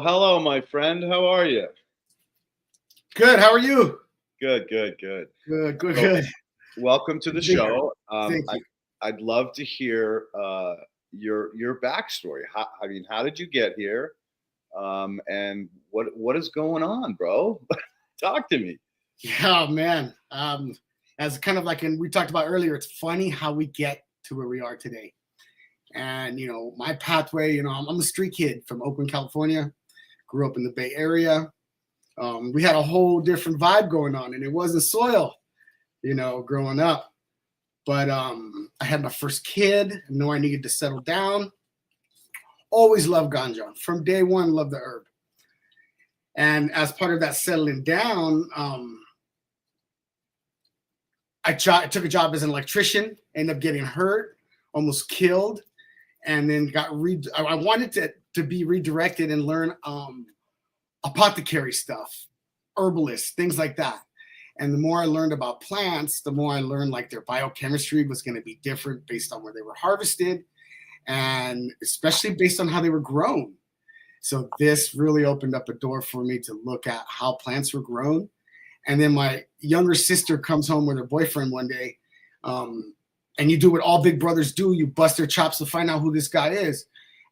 Hello, my friend. How are you? Good. How are you? Good. Good. Good. So, Good. welcome to the show. Thank you. I'd love to hear your backstory. How did you get here? And what is going on, bro? Talk to me. Yeah, man. As kind of like we talked about earlier, it's funny how we get to where we are today. And my pathway. I'm a street kid from Oakland, California. Grew up in the Bay Area. We had a whole different vibe going on, and it wasn't soil, growing up. But I had my first kid. I knew I needed to settle down. Always loved ganja. From day one, loved the herb. And as part of that settling down, I took a job as an electrician, ended up getting hurt, almost killed, and then I wanted to be redirected and learn apothecary stuff, herbalist, things like that. And the more I learned about plants, the more I learned like their biochemistry was going to be different based on where they were harvested, and especially based on how they were grown. So this really opened up a door for me to look at how plants were grown. And then my younger sister comes home with her boyfriend one day, and you do what all big brothers do. You bust their chops to find out who this guy is.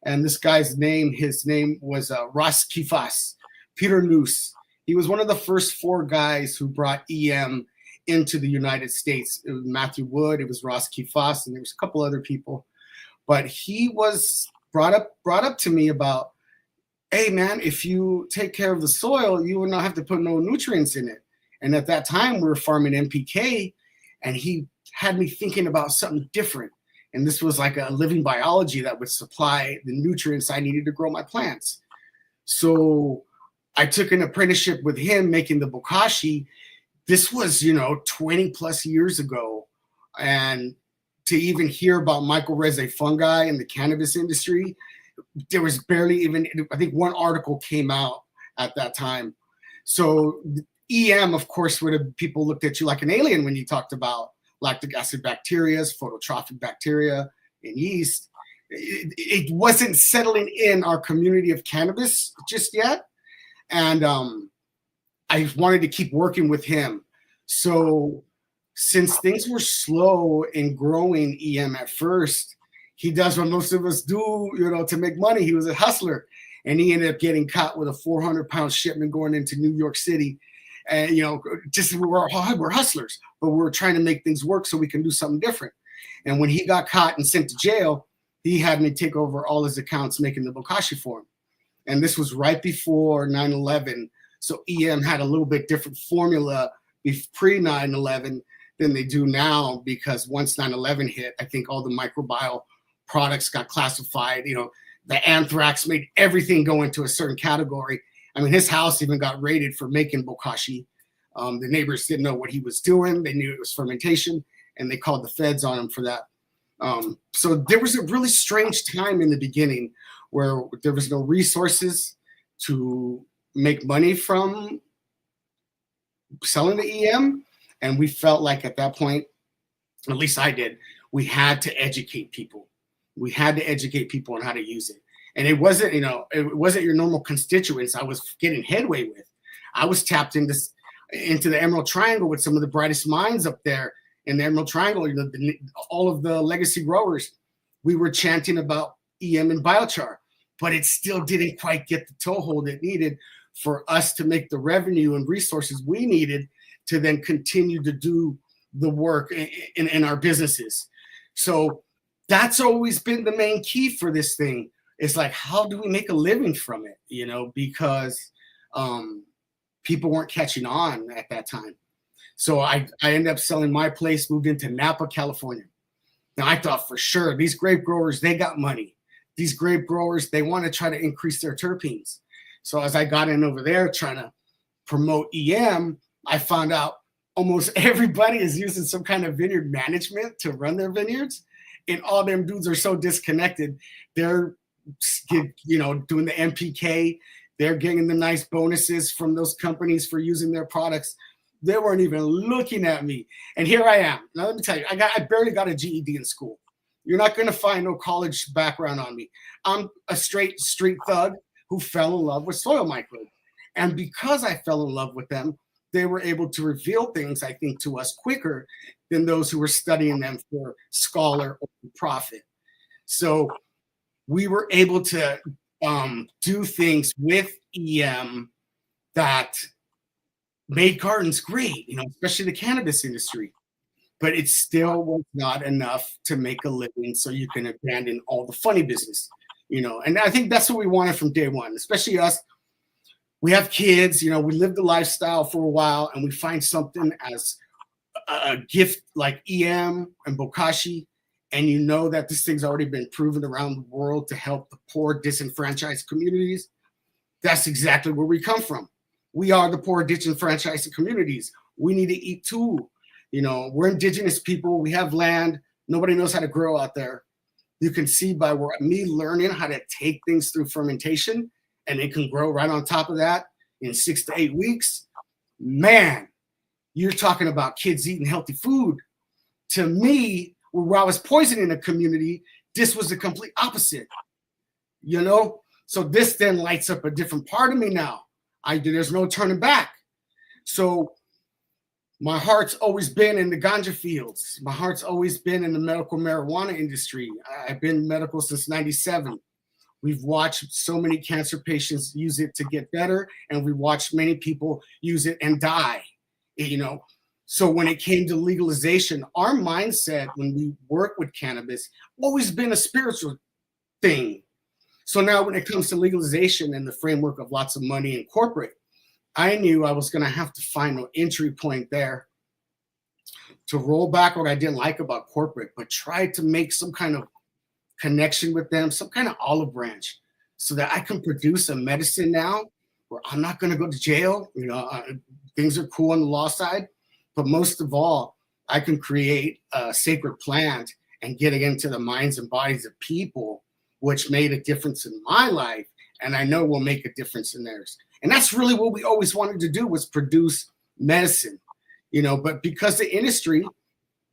And this guy's his name was Ras Kifas, Peter Noose. He was one of the first 4 guys who brought EM into the United States. It was Matthew Wood, it was Ras Kifas, and there was a couple other people. But he was brought up to me about, hey man, if you take care of the soil, you will not have to put no nutrients in it. And at that time, we were farming NPK, and he had me thinking about something different. And this was like a living biology that would supply the nutrients I needed to grow my plants. So I took an apprenticeship with him making the bokashi. This was, 20 plus years ago. And to even hear about mycorrhizae fungi in the cannabis industry, there was barely even, I think one article came out at that time. So EM, of course, people looked at you like an alien when you talked about lactic acid bacteria, phototrophic bacteria, and yeast. It wasn't settling in our community of cannabis just yet. And I wanted to keep working with him. So since things were slow in growing EM at first, he does what most of us do, to make money. He was a hustler, and he ended up getting caught with a 400-pound shipment going into New York City. And, just we're hustlers, but we're trying to make things work so we can do something different. And when he got caught and sent to jail, he had me take over all his accounts making the bokashi for him. And this was right before 9/11. So EM had a little bit different formula pre 9/11 than they do now, because once 9/11 hit, I think all the microbial products got classified. The anthrax made everything go into a certain category. I mean, his house even got raided for making bokashi. The neighbors didn't know what he was doing. They knew it was fermentation, and they called the feds on him for that. So there was a really strange time in the beginning where there was no resources to make money from selling the EM. And we felt like at that point, at least I did, we had to educate people. We had to educate people on how to use it. And it wasn't, it wasn't your normal constituents I was getting headway with. I was tapped into the Emerald Triangle with some of the brightest minds up there in the Emerald Triangle, all of the legacy growers. We were chanting about EM and biochar, but it still didn't quite get the toehold it needed for us to make the revenue and resources we needed to then continue to do the work in our businesses. So that's always been the main key for this thing. It's like, how do we make a living from it? Because people weren't catching on at that time. So I ended up selling my place, moved into Napa, California. Now I thought for sure these grape growers, they got money. These grape growers, they want to try to increase their terpenes. So as I got in over there trying to promote EM, I found out almost everybody is using some kind of vineyard management to run their vineyards. And all them dudes are so disconnected. They're doing the NPK. They're getting the nice bonuses from those companies for using their products. They weren't even looking at me. And here I am. Now, let me tell you, I barely got a GED in school. You're not going to find no college background on me. I'm a straight street thug who fell in love with soil microbes. And because I fell in love with them, they were able to reveal things, I think, to us quicker than those who were studying them for scholar or profit. So we were able to do things with EM that made gardens great, especially the cannabis industry. But it still was not enough to make a living, so you can abandon all the funny business, And I think that's what we wanted from day one, especially us. We have kids, we live the lifestyle for a while, and we find something as a gift like EM and bokashi, and that this thing's already been proven around the world to help the poor, disenfranchised communities. That's exactly where we come from. We are the poor, disenfranchised communities. We need to eat too. We're indigenous people. We have land. Nobody knows how to grow out there. You can see by me learning how to take things through fermentation, and it can grow right on top of that in 6 to 8 weeks. Man, you're talking about kids eating healthy food. To me, where I was poisoning the community, this was the complete opposite. So this then lights up a different part of me now. There's no turning back. So my heart's always been in the ganja fields. My heart's always been in the medical marijuana industry. I've been medical since 97. We've watched so many cancer patients use it to get better, and we watched many people use it and die, So when it came to legalization, our mindset when we work with cannabis always been a spiritual thing. So now when it comes to legalization and the framework of lots of money and corporate, I knew I was going to have to find an entry point there to roll back what I didn't like about corporate, but try to make some kind of connection with them, some kind of olive branch, so that I can produce a medicine now where I'm not going to go to jail. Things are cool on the law side, but most of all, I can create a sacred plant and get it into the minds and bodies of people, which made a difference in my life, and I know will make a difference in theirs. And that's really what we always wanted to do, was produce medicine, but because the industry,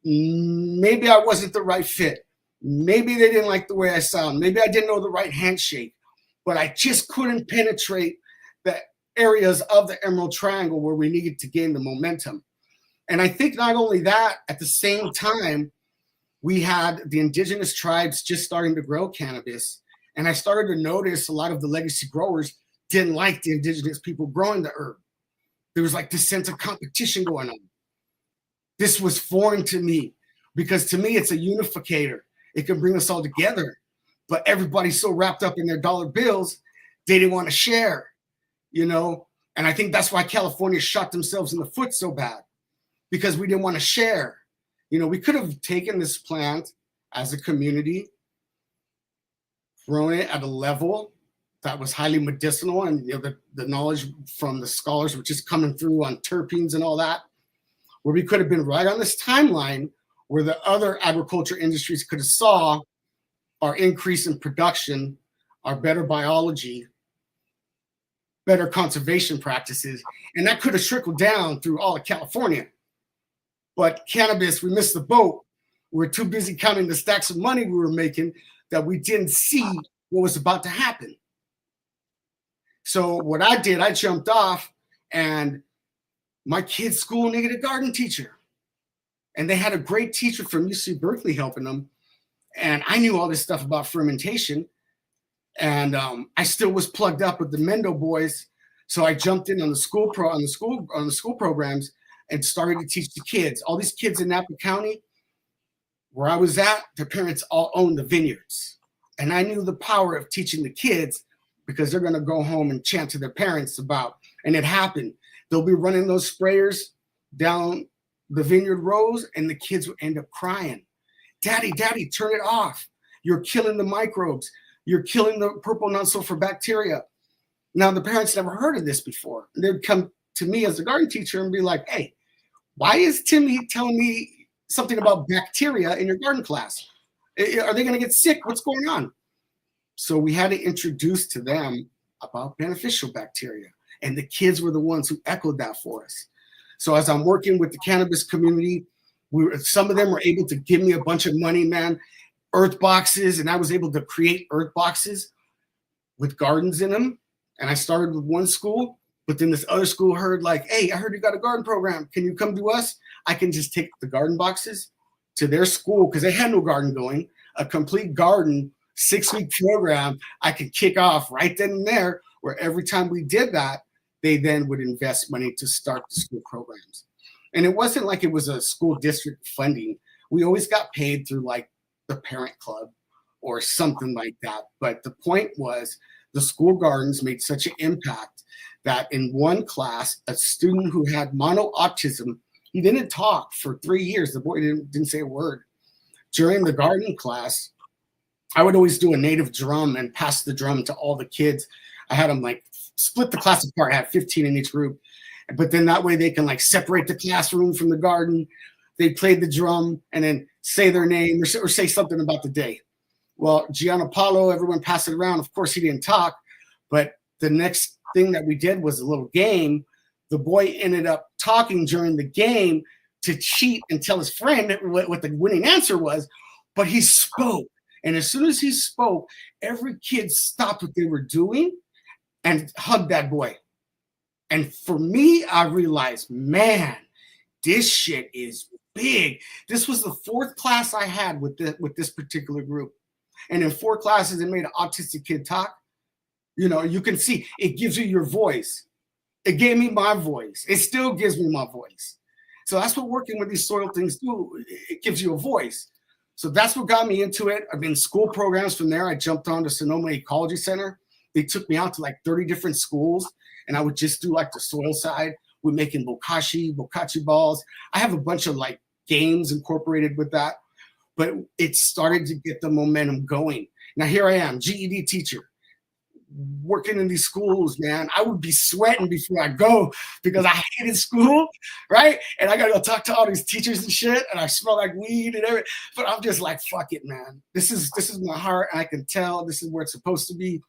maybe I wasn't the right fit. Maybe they didn't like the way I sound. Maybe I didn't know the right handshake, but I just couldn't penetrate the areas of the Emerald Triangle where we needed to gain the momentum. And I think not only that, at the same time, we had the indigenous tribes just starting to grow cannabis. And I started to notice a lot of the legacy growers didn't like the indigenous people growing the herb. There was like this sense of competition going on. This was foreign to me, because to me, it's a unificator. It can bring us all together, but everybody's so wrapped up in their dollar bills, they didn't want to share, And I think that's why California shot themselves in the foot so bad, because we didn't want to share. We could have taken this plant as a community, grown it at a level that was highly medicinal, and the knowledge from the scholars were just coming through on terpenes and all that, where we could have been right on this timeline where the other agriculture industries could have saw our increase in production, our better biology, better conservation practices, and that could have trickled down through all of California. But cannabis, we missed the boat. We were too busy counting the stacks of money we were making that we didn't see what was about to happen. So what I did, I jumped off, and my kids' school needed a garden teacher. And they had a great teacher from UC Berkeley helping them. And I knew all this stuff about fermentation. And I still was plugged up with the Mendo boys. So I jumped in on the school programs and started to teach the kids. All these kids in Napa County, where I was at, their parents all owned the vineyards. And I knew the power of teaching the kids, because they're going to go home and chant to their parents about, and it happened. They'll be running those sprayers down the vineyard rows, and the kids will end up crying. Daddy, turn it off. You're killing the microbes. You're killing the purple non-sulfur bacteria. Now, the parents never heard of this before. They'd come to me as a garden teacher and be like, hey, why is Timmy telling me something about bacteria in your garden class? Are they going to get sick? What's going on? So we had to introduce to them about beneficial bacteria. And the kids were the ones who echoed that for us. So as I'm working with the cannabis community, some of them were able to give me a bunch of money, man, earth boxes. And I was able to create earth boxes with gardens in them. And I started with one school, but then this other school heard like, hey, I heard you got a garden program. Can you come to us? I can just take the garden boxes to their school because they had no garden going, a complete garden 6-week program I could kick off right then and there, where every time we did that, they then would invest money to start the school programs. And it wasn't like it was a school district funding. We always got paid through like the parent club or something like that. But the point was the school gardens made such an impact that in one class, a student who had mono autism, he didn't talk for 3 years. The boy didn't say a word. During the garden class, I would always do a native drum and pass the drum to all the kids. I had them like split the class apart. I had 15 in each group. But then that way they can like separate the classroom from the garden. They played the drum and then say their name or say something about the day. Well, Gianopolo, everyone passed it around. Of course, he didn't talk. But the next thing that we did was a little game. The boy ended up talking during the game to cheat and tell his friend what the winning answer was. But he spoke. And as soon as he spoke, every kid stopped what they were doing and hugged that boy. And for me, I realized, man, this shit is big. This was the 4th class I had with this particular group. And in 4 classes, it made an autistic kid talk. You know, you can see it gives you your voice. It gave me my voice. It still gives me my voice. So that's what working with these soil things do. It gives you a voice. So that's what got me into it. I've been in school programs from there. I jumped on to Sonoma Ecology Center. They took me out to like 30 different schools, and I would just do like the soil side. We're making bokashi balls. I have a bunch of like games incorporated with that, but it started to get the momentum going. Now here I am, GED teacher, working in these schools, man. I would be sweating before I go because I hated school, right? And I gotta go talk to all these teachers and shit, and I smell like weed and everything. But I'm just like, fuck it, man. This is my heart. I can tell this is where it's supposed to be.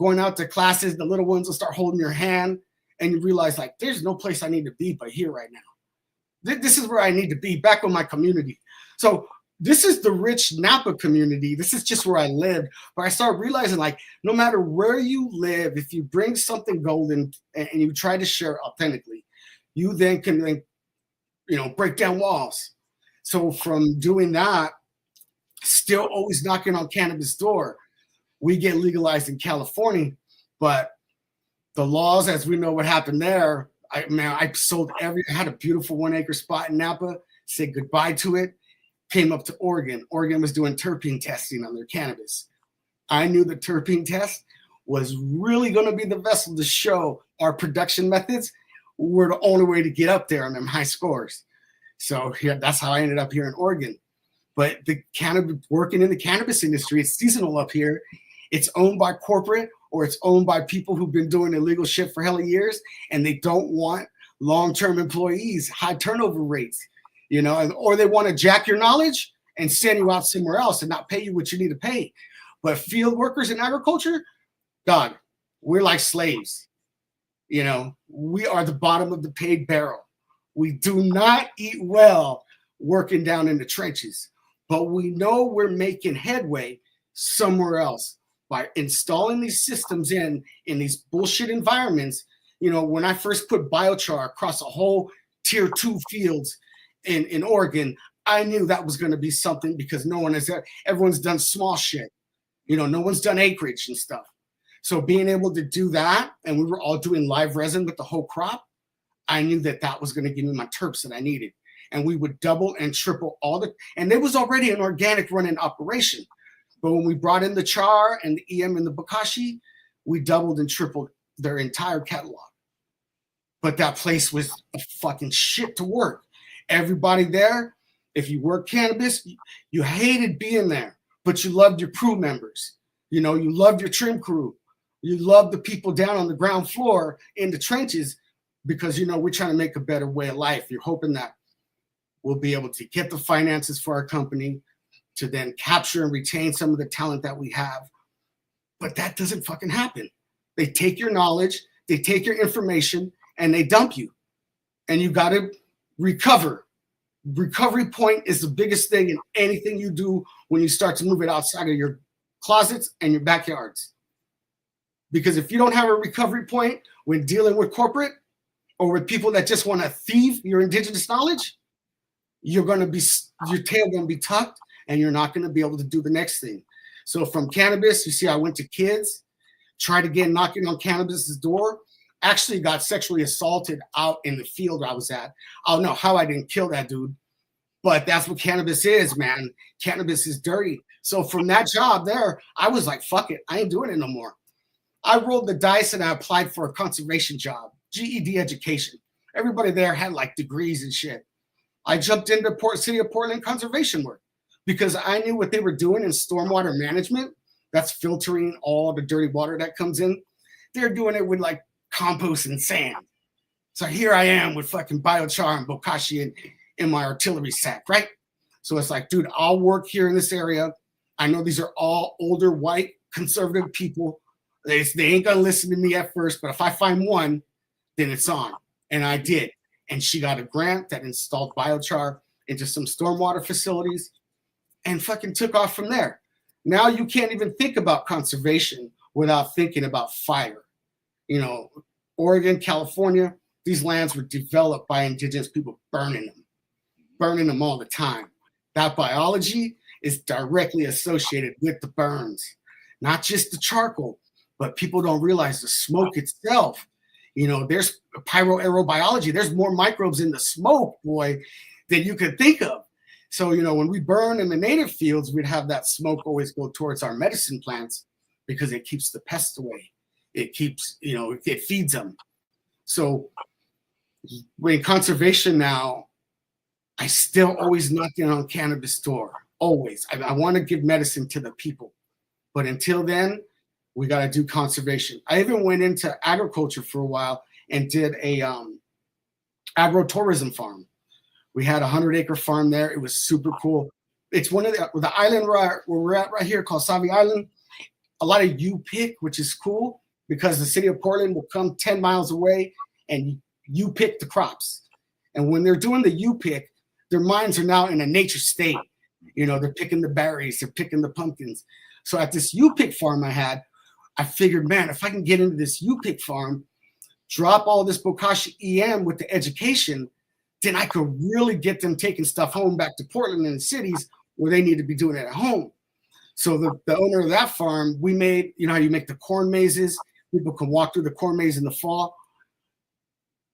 Going out to classes, the little ones will start holding your hand, and you realize like, there's no place I need to be but here right now. This is where I need to be, back with my community. So this is the rich Napa community. This is just where I lived. But I started realizing like, no matter where you live, if you bring something golden and you try to share authentically, you then can, break down walls. So from doing that, still always knocking on cannabis door, we get legalized in California, but the laws, as we know what happened there, I had a beautiful 1-acre spot in Napa, said goodbye to it, came up to Oregon. Oregon was doing terpene testing on their cannabis. I knew the terpene test was really going to be the vessel to show our production methods were the only way to get up there on them high scores. So that's how I ended up here in Oregon. But working in the cannabis industry, it's seasonal up here. It's owned by corporate, or it's owned by people who've been doing illegal shit for hella years, and they don't want long-term employees, high turnover rates, or they want to jack your knowledge and send you out somewhere else and not pay you what you need to pay. But field workers in agriculture, dog, we're like slaves. We are the bottom of the paid barrel. We do not eat well working down in the trenches, but we know we're making headway somewhere else by installing these systems in these bullshit environments. When I first put biochar across a whole tier 2 fields in Oregon, I knew that was going to be something because everyone's done small shit. No one's done acreage and stuff. So being able to do that, and we were all doing live resin with the whole crop, I knew that was going to give me my terps that I needed. And we would double and triple and there was already an organic running operation. But when we brought in the char and the EM and the bokashi, we doubled and tripled their entire catalog. But that place was a fucking shit to work. Everybody there, if you work cannabis, you hated being there, but you loved your crew members. You loved your trim crew. You loved the people down on the ground floor in the trenches because, we're trying to make a better way of life. You're hoping that we'll be able to get the finances for our company to then capture and retain some of the talent that we have. But that doesn't fucking happen. They take your knowledge, they take your information, and they dump you. And you got to recover. Recovery point is the biggest thing in anything you do when you start to move it outside of your closets and your backyards. Because if you don't have a recovery point when dealing with corporate or with people that just want to thieve your indigenous knowledge, your tail going to be tucked and you're not going to be able to do the next thing. So from cannabis, you see, I went to kids, tried again knocking on cannabis's door, actually got sexually assaulted out in the field I was at. I don't know how I didn't kill that dude, but that's what cannabis is, man. Cannabis is dirty. So from that job there, I was like, fuck it, I ain't doing it no more. I rolled the dice and I applied for a conservation job, GED education. Everybody there had like degrees and shit. I jumped into City of Portland conservation work because I knew what they were doing in stormwater management. That's filtering all the dirty water that comes in. They're doing it with like compost and sand. So here I am with fucking biochar and bokashi in my artillery sack, right? So it's like, dude, I'll work here in this area. I know these are all older, white, conservative people. They ain't gonna listen to me at first, but if I find one, then it's on. And I did. And she got a grant that installed biochar into some stormwater facilities and fucking took off from there. Now you can't even think about conservation without thinking about fire. You know, Oregon, California, these lands were developed by indigenous people burning them all the time. That biology is directly associated with the burns, not just the charcoal, but people don't realize the smoke itself. You know, there's pyroaerobiology. There's more microbes in the smoke, boy, than you could think of. So, you know, when we burn in the native fields, we'd have that smoke always go towards our medicine plants because it keeps the pests away. It keeps, you know, it feeds them. So in conservation now, I still always knock in on cannabis door. Always. I want to give medicine to the people. But until then, we got to do conservation. I even went into agriculture for a while and did a agro-tourism farm. We had a 100-acre farm there. It was super cool. It's one of the island where we're at right here called Savi Island. A lot of you pick, which is cool because the city of Portland will come 10 miles away and you pick the crops. And when they're doing the you pick, their minds are now in a nature state. You know, they're picking the berries, they're picking the pumpkins. So at this you pick farm I figured, man, if I can get into this you pick farm, drop all this bokashi EM with the education, then I could really get them taking stuff home back to Portland and the cities where they need to be doing it at home. So the owner of that farm, we made, you know how you make the corn mazes? People can walk through the corn maze in the fall.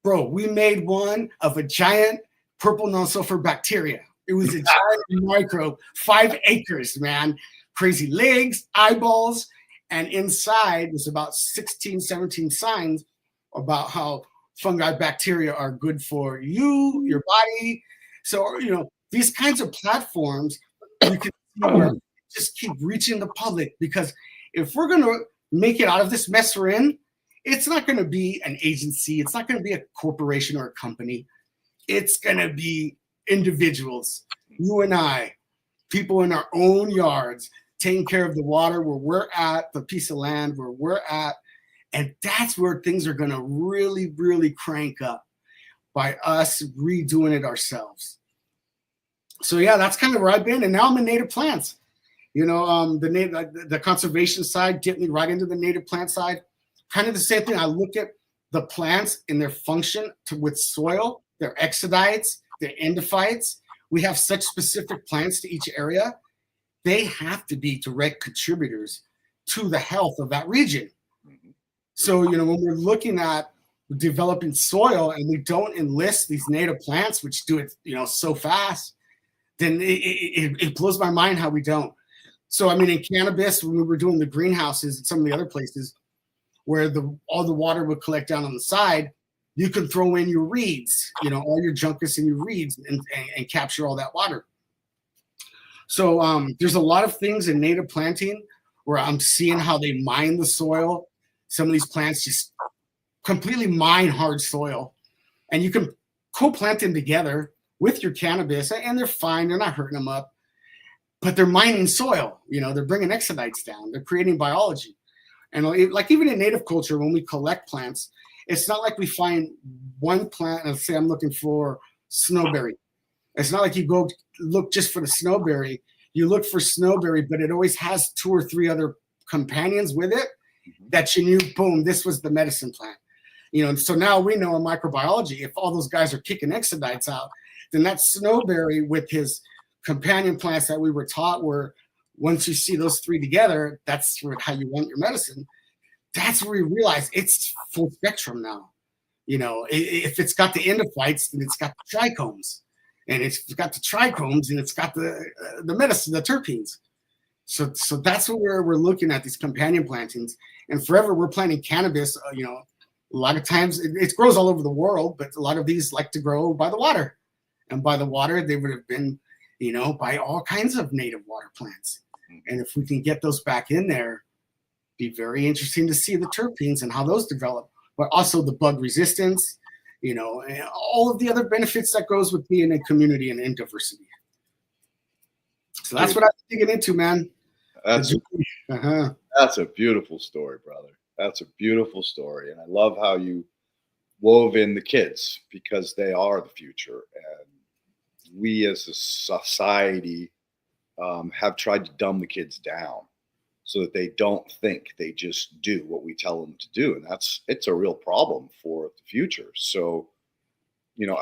Bro, we made one of a giant purple non-sulfur bacteria. It was a giant microbe, 5 acres, man. Crazy legs, eyeballs, and inside was about 16, 17 signs about how fungi, bacteria are good for you, your body. So, you know, these kinds of platforms, you can see where just keep reaching the public, because if we're going to make it out of this mess we're in, it's not going to be an agency. It's not going to be a corporation or a company. It's going to be individuals, you and I, people in our own yards, taking care of the water where we're at, the piece of land where we're at. And that's where things are going to really, really crank up by us redoing it ourselves. So yeah, that's kind of where I've been. And now I'm in native plants. You know, the conservation side get me right into the native plant side. Kind of the same thing. I look at the plants in their function with soil, their exodites, their endophytes. We have such specific plants to each area. They have to be direct contributors to the health of that region. So, you know, when we're looking at developing soil and we don't enlist these native plants, which do it, you know, so fast, then it blows my mind how we don't. So, I mean, in cannabis, when we were doing the greenhouses and some of the other places where all the water would collect down on the side, you can throw in your reeds, you know, all your juncus and your reeds and capture all that water. So there's a lot of things in native planting where I'm seeing how they mine the soil. Some of these plants just completely mine hard soil, and you can co-plant them together with your cannabis, and they're fine. They're not hurting them up, but they're mining soil. You know, they're bringing exodites down. They're creating biology. And like even in native culture, when we collect plants, it's not like we find one plant and say, I'm looking for snowberry. It's not like you go look just for the snowberry. You look for snowberry, but it always has 2 or 3 other companions with it. that you knew, boom, this was the medicine plant. You know, so now we know in microbiology, if all those guys are kicking exodites out, then that snowberry with his companion plants that we were taught were, once you see those three together, that's how you want your medicine. That's where we realize it's full spectrum now. You know, if it's got the endophytes, then it's got the trichomes. And it's got the trichomes, and it's got the medicine, the terpenes. So that's what we're looking at, these companion plantings. And forever we're planting cannabis. You know, a lot of times it grows all over the world, but a lot of these like to grow by the water. And by the water, they would have been, you know, by all kinds of native water plants. And if we can get those back in there, be very interesting to see the terpenes and how those develop, but also the bug resistance, you know, and all of the other benefits that goes with being a community and in diversity. So that's what I'm digging into, man. That's a beautiful story, brother. That's a beautiful story. And I love how you wove in the kids, because they are the future. And we as a society have tried to dumb the kids down so that they don't think, they just do what we tell them to do. And it's a real problem for the future. So, you know,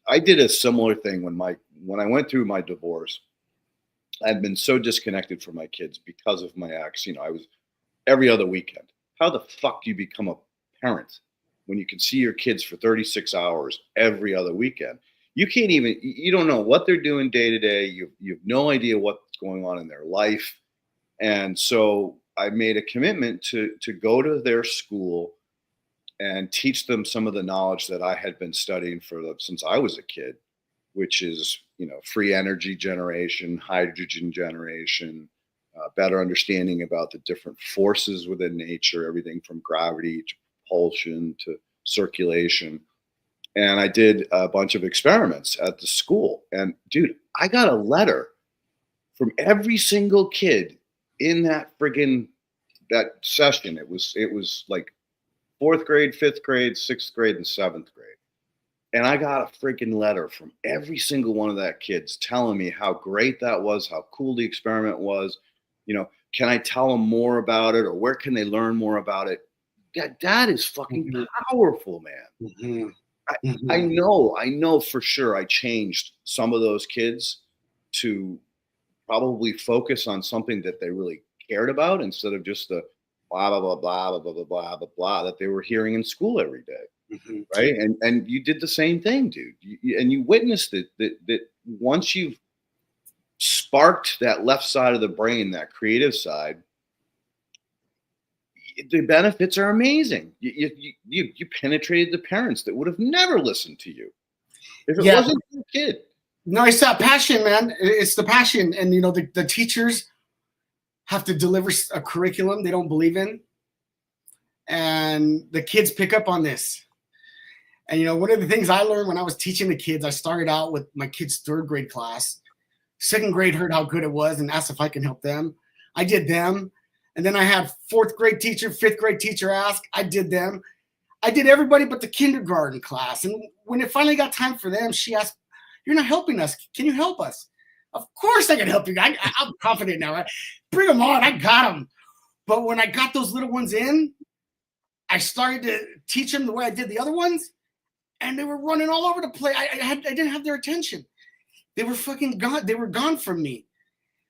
I did a similar thing when I went through my divorce. I'd been so disconnected from my kids because of my ex. You know, I was every other weekend. How the fuck do you become a parent when you can see your kids for 36 hours every other weekend? You can't even, you don't know what they're doing day to day. You have no idea what's going on in their life. And so I made a commitment to go to their school and teach them some of the knowledge that I had been studying since I was a kid, which is, you know, free energy generation, hydrogen generation, better understanding about the different forces within nature, everything from gravity to propulsion to circulation. And I did a bunch of experiments at the school. And dude, I got a letter from every single kid in that session. It was like 4th grade, 5th grade, 6th grade, and 7th grade. And I got a freaking letter from every single one of that kids telling me how great that was, how cool the experiment was. You know, can I tell them more about it, or where can they learn more about it? That is fucking powerful, man. I know for sure I changed some of those kids to probably focus on something that they really cared about, instead of just the blah, blah, blah, blah, blah, blah, blah, blah, blah that they were hearing in school every day. Right. And you did the same thing, dude. And you witnessed it, that once you've sparked that left side of the brain, that creative side, the benefits are amazing. You penetrated the parents that would have never listened to you if it wasn't your kid. No, it's that passion, man. It's the passion. And, you know, the teachers have to deliver a curriculum they don't believe in. And the kids pick up on this. And, you know, one of the things I learned when I was teaching the kids, I started out with my kids' 3rd grade class. 2nd grade heard how good it was and asked if I can help them. I did them. And then I had 4th grade teacher, 5th grade teacher ask. I did them. I did everybody but the kindergarten class. And when it finally got time for them, she asked, "You're not helping us. Can you help us?" Of course I can help you. I'm confident now. Right? Bring them on. I got them. But when I got those little ones in, I started to teach them the way I did the other ones. And they were running all over the place. I didn't have their attention. They were fucking gone. They were gone from me.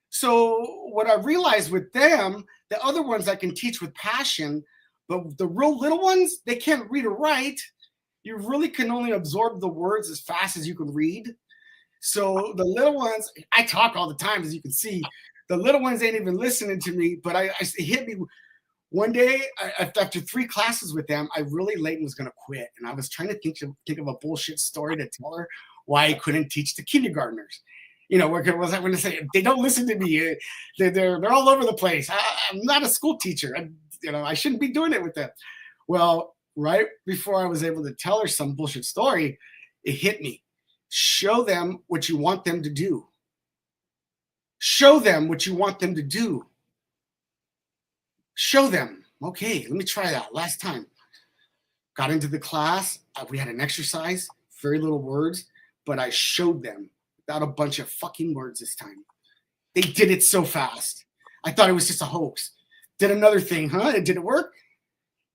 So what I realized with them, the other ones I can teach with passion, but the real little ones, they can't read or write. You really can only absorb the words as fast as you can read. So the little ones, I talk all the time, as you can see. The little ones ain't even listening to me, but it hit me. One day, after 3 classes with them, Leighton was going to quit. And I was trying to think of a bullshit story to tell her why I couldn't teach the kindergartners. You know, what was I going to say? They don't listen to me. They're all over the place. I'm not a school teacher. I shouldn't be doing it with them. Well, right before I was able to tell her some bullshit story, it hit me. Show them what you want them to do. Show them what you want them to do. Show them. Okay, let me try that. Last time. Got into the class. We had an exercise. Very little words. But I showed them without a bunch of fucking words this time. They did it so fast. I thought it was just a hoax. Did another thing, huh? It didn't work.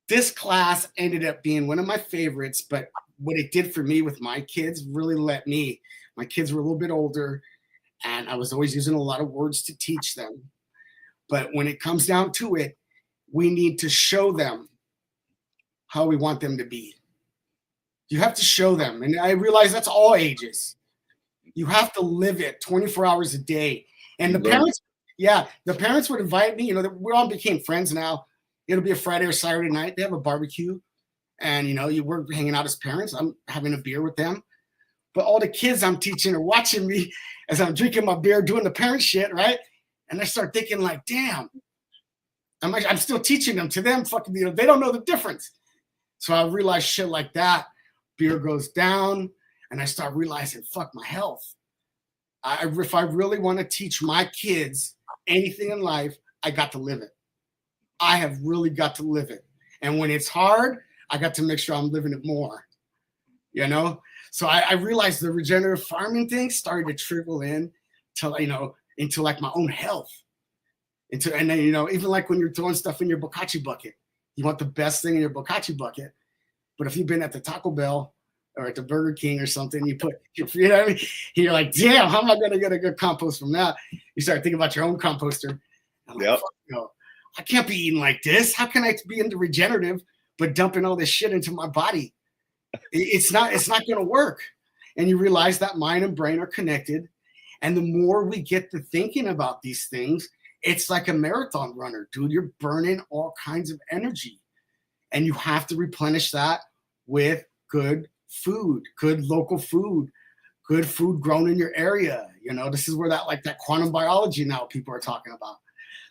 This class ended up being one of my favorites, but what it did for me with my kids really my kids were a little bit older, and I was always using a lot of words to teach them. But when it comes down to it, we need to show them how we want them to be. You have to show them. And I realize that's all ages. You have to live it 24 hours a day. And the parents, the parents would invite me. We all became friends now. It'll be a Friday or Saturday night. They have a barbecue. And, we're hanging out as parents. I'm having a beer with them. But all the kids I'm teaching are watching me as I'm drinking my beer, doing the parent shit, right? And I start thinking like, damn, I'm still teaching them. To them, fucking, they don't know the difference. So I realize shit like that. Beer goes down, and I start realizing, fuck my health. If I really want to teach my kids anything in life, I got to live it. I have really got to live it. And when it's hard, I got to make sure I'm living it more, So I realized the regenerative farming thing started to trickle in to, into like my own health. And then, even like when you're throwing stuff in your bokashi bucket, you want the best thing in your bokashi bucket. But if you've been at the Taco Bell or at the Burger King or something, you put, what I mean? You're like, damn, how am I going to get a good compost from that? You start thinking about your own composter. I'm like, I can't be eating like this. How can I be into regenerative, but dumping all this shit into my body? It's not going to work. And you realize that mind and brain are connected. And the more we get to thinking about these things, it's like a marathon runner, dude. You're burning all kinds of energy. And you have to replenish that with good food, good local food, good food grown in your area. This is where that quantum biology now people are talking about.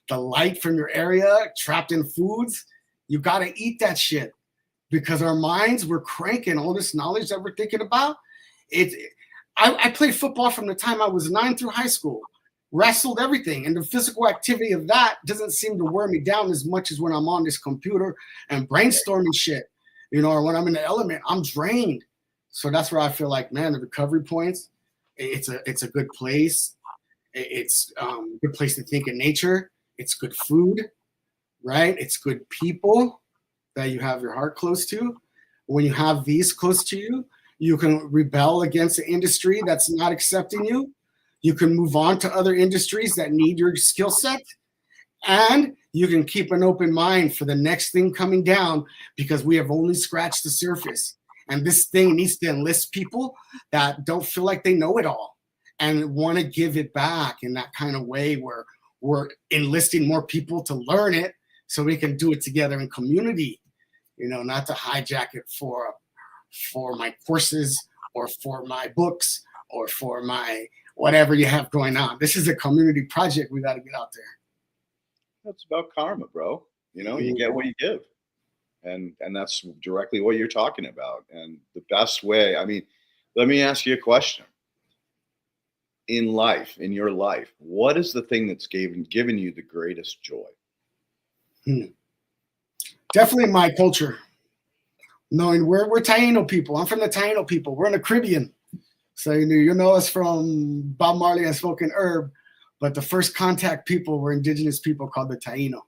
The light from your area trapped in foods, you got to eat that shit because our minds, we're cranking all this knowledge that we're thinking about. I played football from the time I was 9 through high school, wrestled everything. And the physical activity of that doesn't seem to wear me down as much as when I'm on this computer and brainstorming shit, or when I'm in the element, I'm drained. So that's where I feel like, man, the recovery points, it's a good place. It's a good place to think in nature. It's good food, right? It's good people that you have your heart close to. When you have these close to you, you can rebel against the industry that's not accepting you. You can move on to other industries that need your skill set. And you can keep an open mind for the next thing coming down because we have only scratched the surface. And this thing needs to enlist people that don't feel like they know it all and want to give it back in that kind of way where we're enlisting more people to learn it so we can do it together in community, not to hijack it for my courses or for my books or for my whatever you have going on. This is a community project. We got to get out there. That's about karma, bro. You get what you give. And that's directly what you're talking about. And the best way, let me ask you a question. In your life, what is the thing that's given you the greatest joy? Definitely my culture. Knowing we're Taino people. I'm from the Taino people. We're in the Caribbean. So you know us from Bob Marley and Spoken Herb, but the first contact people were indigenous people called the Taino.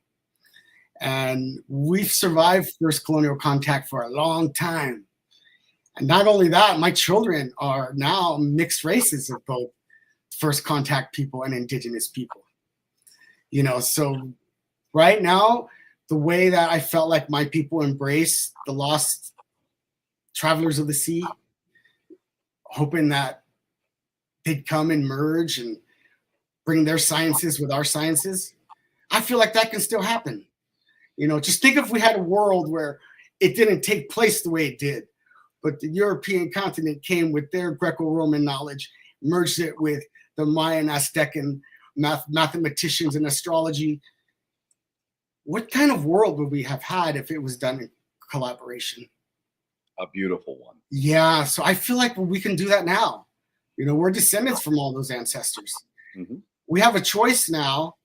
And we've survived first colonial contact for a long time. And not only that, my children are now mixed races of both first contact people and indigenous people. So right now, the way that I felt like my people embrace the lost travelers of the sea, hoping that they'd come and merge and bring their sciences with our sciences, I feel like that can still happen. Just think if we had a world where it didn't take place the way it did, but the European continent came with their Greco-Roman knowledge, merged it with the Mayan, Aztec, and mathematicians and astrology. What kind of world would we have had if it was done in collaboration? A beautiful one. Yeah, so I feel like we can do that now. We're descendants from all those ancestors. Mm-hmm. We have a choice now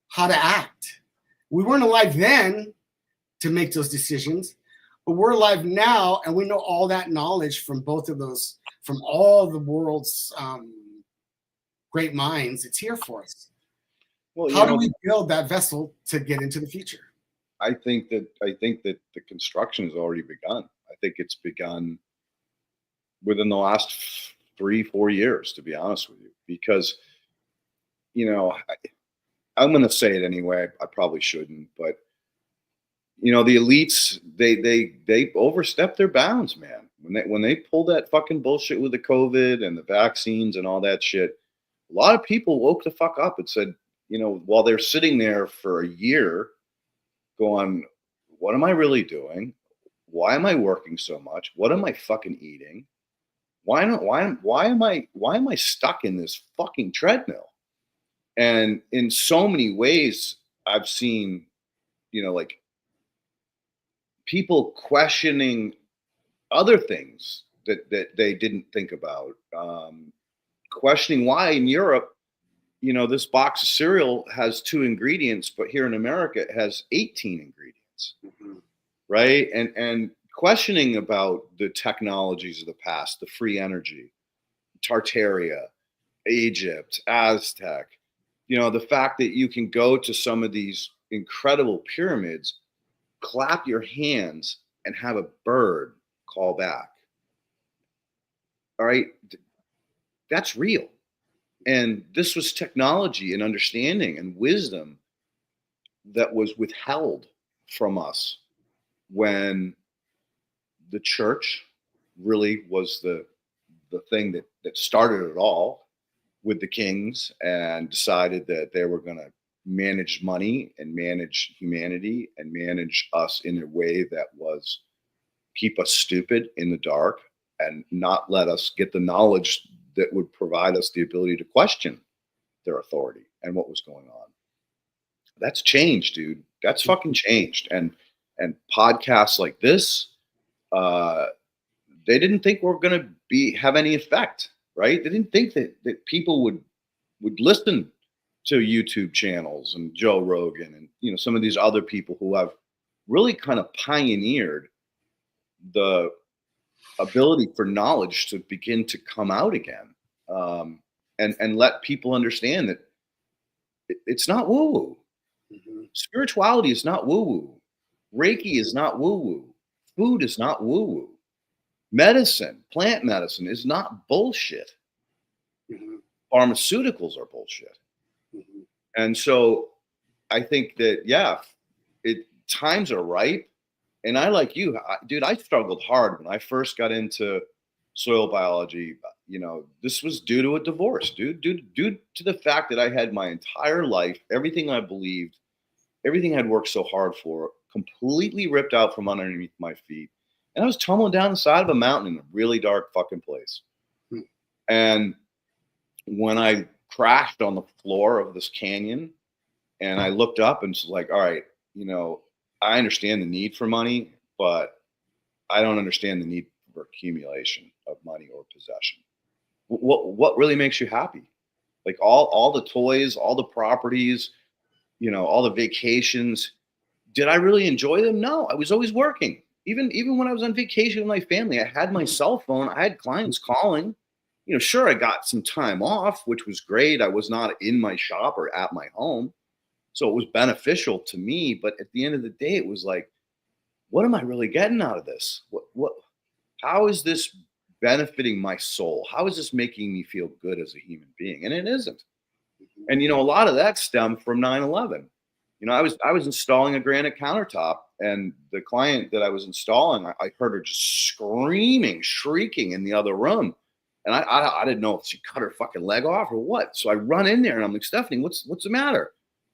how to act. We weren't alive then to make those decisions, but we're alive now, and we know all that knowledge from both of those, from all the world's great minds. It's here for us. Well, How do we build that vessel to get into the future? I think that the construction has already begun. I think it's begun within the last 3-4 years, to be honest with you, because I'm going to say it anyway. I probably shouldn't, but the elites, they overstepped their bounds, man. When they pulled that fucking bullshit with the COVID and the vaccines and all that shit, a lot of people woke the fuck up and said, while they're sitting there for a year, going, what am I really doing? Why am I working so much? What am I fucking eating? Why am I stuck in this fucking treadmill? And in so many ways, I've seen, like people questioning other things that they didn't think about, questioning why in Europe, this box of cereal has 2 ingredients, but here in America it has 18 ingredients, right? And questioning about the technologies of the past, the free energy, Tartaria, Egypt, Aztec, the fact that you can go to some of these incredible pyramids, clap your hands, and have a bird call back. All right. That's real. And this was technology and understanding and wisdom that was withheld from us when the church really was the thing that started it all, with the kings, and decided that they were going to manage money and manage humanity and manage us in a way that was keep us stupid in the dark and not let us get the knowledge that would provide us the ability to question their authority and what was going on. That's changed, dude. That's fucking changed. And podcasts like this, they didn't think we're going to have any effect, right? They didn't think that people would listen to YouTube channels and Joe Rogan and some of these other people who have really kind of pioneered the ability for knowledge to begin to come out again, and let people understand that it's not woo woo. Spirituality is not woo woo. Reiki is not woo woo. Food is not woo woo. Medicine, plant medicine, is not bullshit. Pharmaceuticals are bullshit. And so I think that, times are ripe. And I, like you, dude, I struggled hard when I first got into soil biology. This was due to a divorce, due to the fact that I had my entire life, everything I believed, everything I'd worked so hard for, completely ripped out from underneath my feet. And I was tumbling down the side of a mountain in a really dark fucking place. And when I crashed on the floor of this canyon and I looked up and was like, all right, I understand the need for money, but I don't understand the need for accumulation of money or possession. What really makes you happy? Like all the toys, all the properties, all the vacations. Did I really enjoy them? No, I was always working. Even when I was on vacation with my family, I had my cell phone. I had clients calling. Sure, I got some time off, which was great. I was not in my shop or at my home. So it was beneficial to me. But at the end of the day, it was like, what am I really getting out of this? How is this benefiting my soul? How is this making me feel good as a human being? And it isn't. And, a lot of that stemmed from 9/11. I was installing a granite countertop, and the client that I was installing, I heard her just screaming, shrieking in the other room. And I didn't know if she cut her fucking leg off or what. So I run in there and I'm like, Stephanie, what's the matter?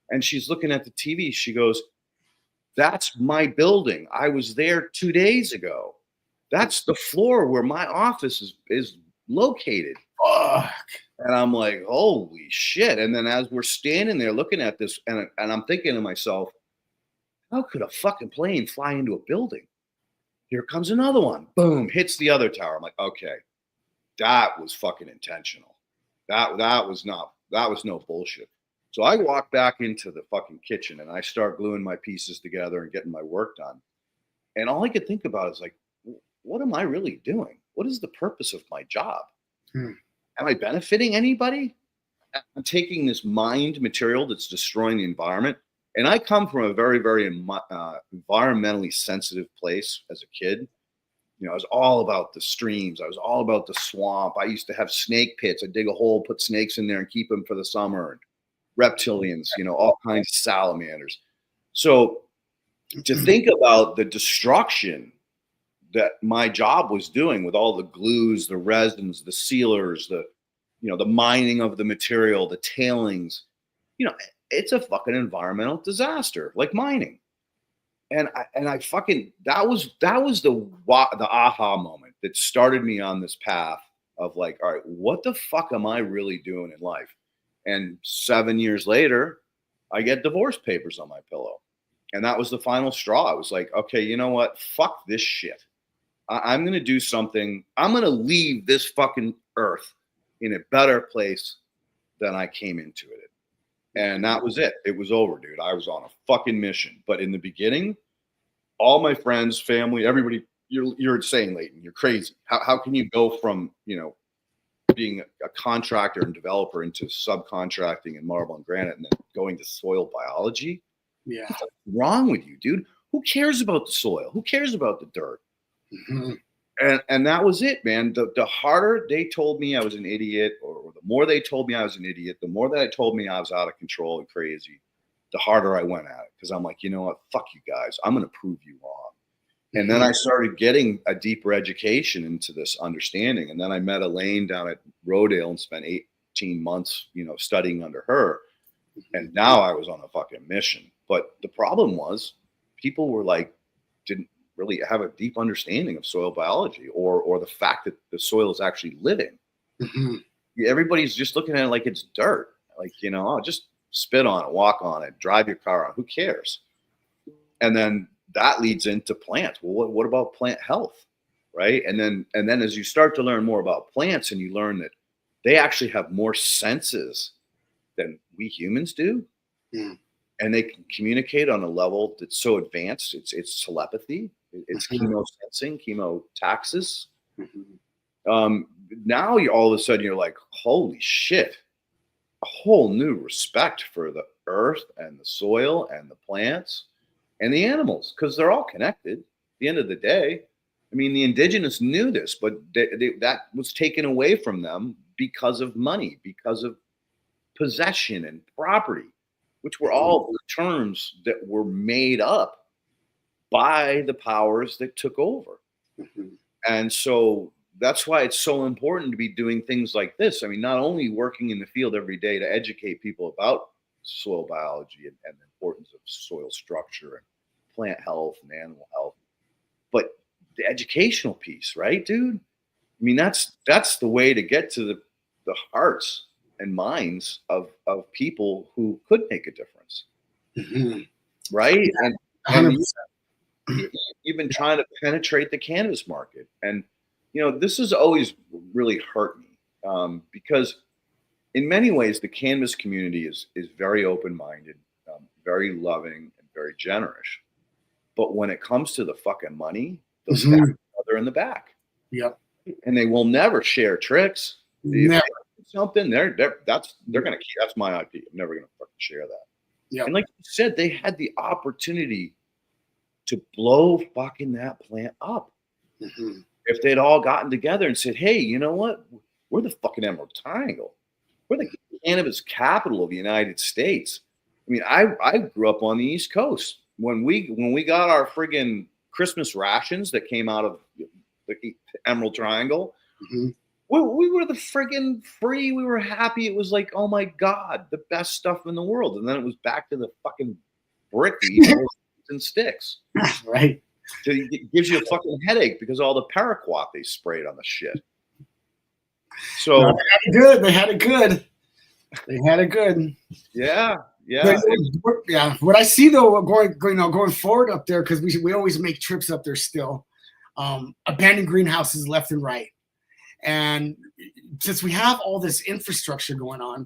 And she's looking at the TV. She goes, that's my building. I was there 2 days ago. That's the floor where my office is located. Fuck. And I'm like, holy shit. And then as we're standing there looking at this, and I'm thinking to myself, how could a fucking plane fly into a building? Here comes another one. Boom, hits the other tower. I'm like, okay, that was fucking intentional. That was no bullshit. So I walk back into the fucking kitchen and I start gluing my pieces together and getting my work done. And all I could think about is like, what am I really doing? What is the purpose of my job? Am I benefiting anybody? I'm taking this mined material that's destroying the environment. And I come from a very, very environmentally sensitive place as a kid. You know, I was all about the streams. I was all about the swamp. I used to have snake pits. I'd dig a hole, put snakes in there and keep them for the summer. And reptilians, you know, all kinds of salamanders. So to think about the destruction that my job was doing with all the glues, the resins, the sealers, the, you know, the mining of the material, the tailings, you know, it's a fucking environmental disaster, like mining. And I fucking, that was the aha moment that started me on this path of like, all right, what the fuck am I really doing in life? And 7 years later, I get divorce papers on my pillow. And that was the final straw. I was like, okay, you know what? Fuck this shit. I'm going to do something. I'm going to leave this fucking earth in a better place than I came into it. And that was it. It was over, dude. I was on a fucking mission. But in the beginning, all my friends, family, everybody, you're insane, Leighton. You're crazy. How can you go from, you know, being a contractor and developer into subcontracting and marble and granite and then going to soil biology? Yeah. What's wrong with you, dude? Who cares about the soil? Who cares about the dirt? Mm-hmm. And that was it, man. The harder they told me I was an idiot, or the more they told me I was an idiot, the more that I told me I was out of control and crazy, the harder I went at it. Because I'm like, you know what? Fuck you guys. I'm going to prove you wrong. And then I started getting a deeper education into this understanding. And then I met Elaine down at Rodale and spent 18 months, you know, studying under her. And now I was on a fucking mission. But the problem was people were like, didn't really have a deep understanding of soil biology or the fact that the soil is actually living. Mm-hmm. Everybody's just looking at it like it's dirt. Like, you know, oh, just spit on it, walk on it, drive your car on it. Who cares? And then that leads into plants. Well, what about plant health? Right. And then as you start to learn more about plants and you learn that they actually have more senses than we humans do. Mm. And they can communicate on a level that's so advanced. It's telepathy. It's chemosensing, chemotaxis. Mm-hmm. Now all of a sudden you're like, holy shit, a whole new respect for the earth and the soil and the plants and the animals, because they're all connected. At the end of the day, I mean, the indigenous knew this, but that was taken away from them because of money, because of possession and property, which were all terms that were made up by the powers that took over. Mm-hmm. And so that's why it's so important to be doing things like this. I mean, not only working in the field every day to educate people about soil biology and the importance of soil structure and plant health and animal health, but the educational piece, right, dude? I mean, that's the way to get to the hearts and minds of people who could make a difference. Mm-hmm. Right? Yeah. And you've been trying to penetrate the cannabis market. And, you know, this has always really hurt me because in many ways, the cannabis community is very open-minded, very loving, and very generous. But when it comes to the fucking money, they'll stab each other in the back. Yep. And they will never share tricks. Never. Something they're gonna keep. That's my IP. I'm never gonna fucking share that. Yeah. And like you said, they had the opportunity to blow fucking that plant up. Mm-hmm. If they'd all gotten together and said, hey, you know what? We're the fucking Emerald Triangle. We're the cannabis capital of the United States. I mean, I grew up on the East Coast. When we got our friggin' Christmas rations that came out of the Emerald Triangle, mm-hmm. we were the friggin' free. We were happy. It was like, oh my God, the best stuff in the world. And then it was back to the fucking brick and sticks. Right. So it gives you a fucking headache because all the paraquat they sprayed on the shit. So no, they had it good. They had it good. Yeah. Yeah. What I see though, going forward up there, because we always make trips up there still. Abandoned greenhouses left and right. And since we have all this infrastructure going on,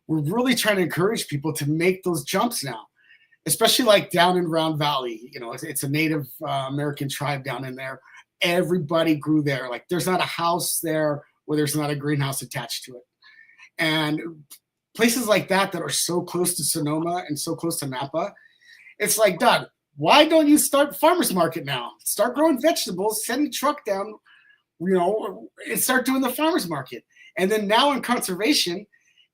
we're really trying to encourage people to make those jumps now, especially like down in Round Valley. You know, it's a Native American tribe down in there. Everybody grew there. Like there's not a house there where there's not a greenhouse attached to it. And places like that are so close to Sonoma and so close to Napa, it's like, Doug, why don't you start farmers market now? Start growing vegetables, send a truck down, and start doing the farmers market. And then now in conservation,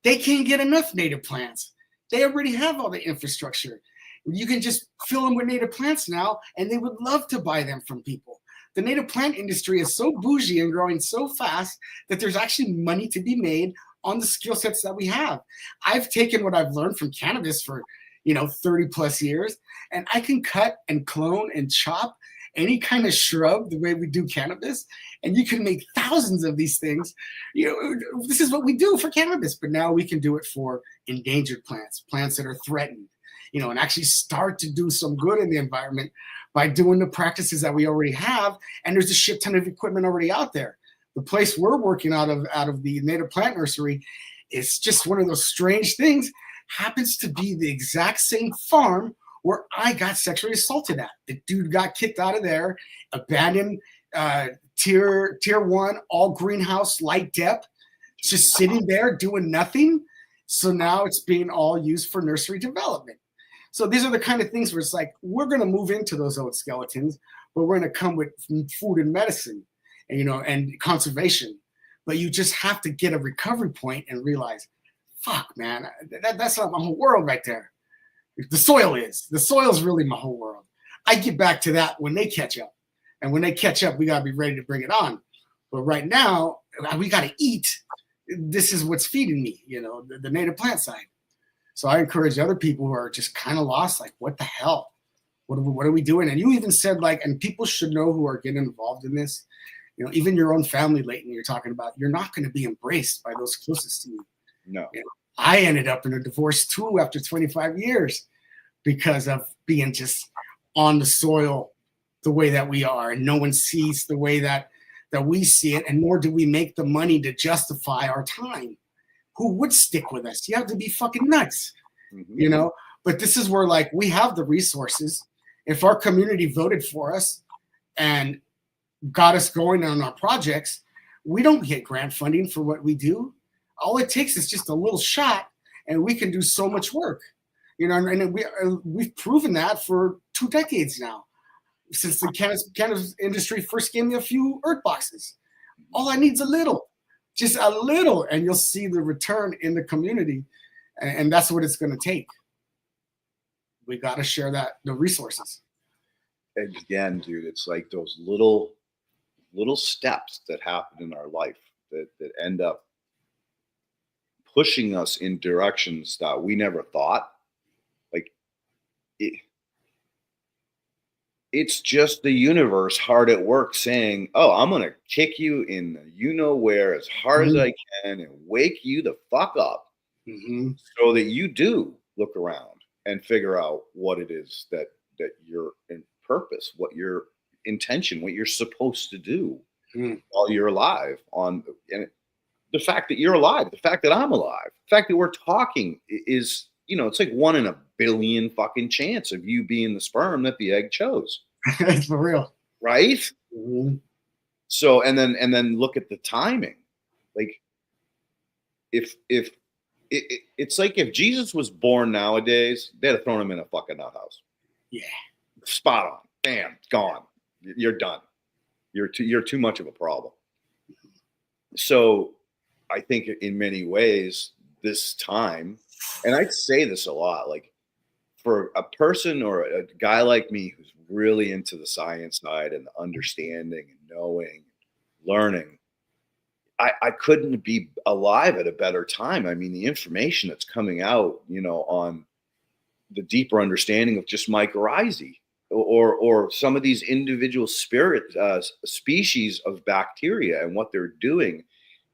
they can't get enough native plants. They already have all the infrastructure. You can just fill them with native plants now, and they would love to buy them from people. The native plant industry is so bougie and growing so fast that there's actually money to be made on the skill sets that we have. I've taken what I've learned from cannabis for 30 plus years, and I can cut and clone and chop any kind of shrub the way we do cannabis, and you can make thousands of these things. This is what we do for cannabis, but now we can do it for endangered plants that are threatened, and actually start to do some good in the environment by doing the practices that we already have. And there's a shit ton of equipment already out there. The place we're working out of the native plant nursery is just one of those strange things. Happens to be the exact same farm where I got sexually assaulted at. The dude got kicked out of there, abandoned, tier 1, all greenhouse, light depth, just sitting there doing nothing. So now it's being all used for nursery development. So these are the kind of things where it's like, we're going to move into those old skeletons, but we're going to come with food and medicine and conservation. But you just have to get a recovery point and realize, fuck, man, that's not my whole world right there. The soil is really my whole world. I get back to that when they catch up. And when they catch up, we got to be ready to bring it on. But right now, we got to eat. This is what's feeding me, the native plant side. So I encourage other people who are just kind of lost, like, what the hell? What are we doing? And you even said, like, and people should know who are getting involved in this. Even your own family, Leighton, you're talking about, you're not going to be embraced by those closest to you. No. I ended up in a divorce too after 25 years because of being just on the soil the way that we are, and no one sees the way that we see it, and nor do we make the money to justify our time. Who would stick with us? You have to be fucking nuts, But this is where, like, we have the resources. If our community voted for us and got us going on our projects, we don't get grant funding for what we do. All it takes is just a little shot, and we can do so much work, And we've proven that for 2 decades now, since the cannabis industry first gave me a few earth boxes. All I need is just a little, and you'll see the return in the community, and that's what it's going to take. We got to share the resources. And again, dude, it's like those little steps that happen in our life that end up pushing us in directions that we never thought. Like, it's just the universe hard at work saying, oh, I'm going to kick you in the where as hard as I can and wake you the fuck up, so that you do look around and figure out what it is that you're in purpose, what your intention, what you're supposed to do while you're alive. And the fact that you're alive, the fact that I'm alive, the fact that we're talking is, it's like 1 in a billion fucking chance of you being the sperm that the egg chose. For real. Right? So, and then look at the timing. Like, it's like if Jesus was born nowadays, they'd have thrown him in a fucking outhouse. Yeah. Spot on. Bam, gone. You're done. You're too much of a problem. So I think in many ways this time, and I say this a lot, like, for a person or a guy like me who's really into the science side and the understanding and knowing, learning, I couldn't be alive at a better time. I mean, the information that's coming out, on the deeper understanding of just mycorrhizae or some of these individual species of bacteria and what they're doing.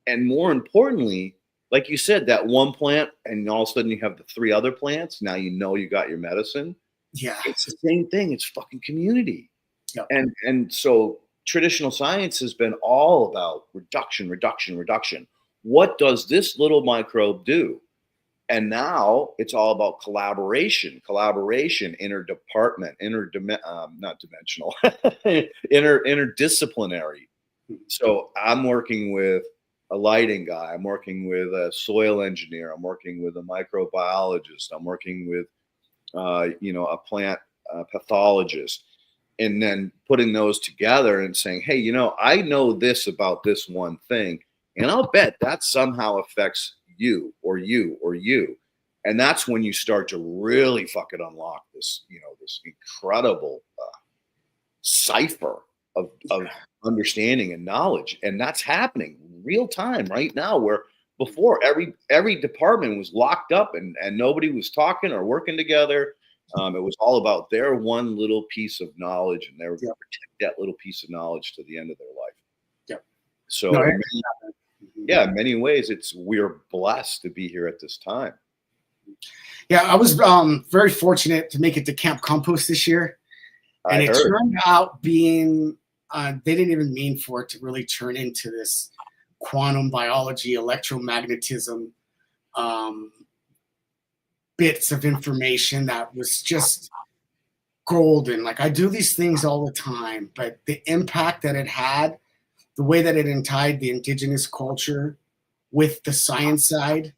And more importantly, like you said, that one plant, and all of a sudden you have the 3 other plants. Now you got your medicine. Yeah. It's the same thing. It's fucking community. Yep. And so traditional science has been all about reduction. What does this little microbe do? And now it's all about collaboration, interdepartment, not dimensional, interdisciplinary. So I'm working with a lighting guy. I'm working with a soil engineer. I'm working with a microbiologist. I'm working with, a plant pathologist, and then putting those together and saying, hey, I know this about this one thing, and I'll bet that somehow affects you or you or you. And that's when you start to really fucking unlock this, this incredible cipher of understanding and knowledge. And that's happening real time right now, where before every department was locked up and nobody was talking or working together. It was all about their one little piece of knowledge, and they were going to protect that little piece of knowledge to the end of their life. Yep. So in many ways, we're blessed to be here at this time. Yeah, I was very fortunate to make it to Camp Compost this year. And it turned out being, they didn't even mean for it to really turn into this quantum biology, electromagnetism, bits of information that was just golden. Like, I do these things all the time, but the impact that it had, the way that it tied the indigenous culture with the science side,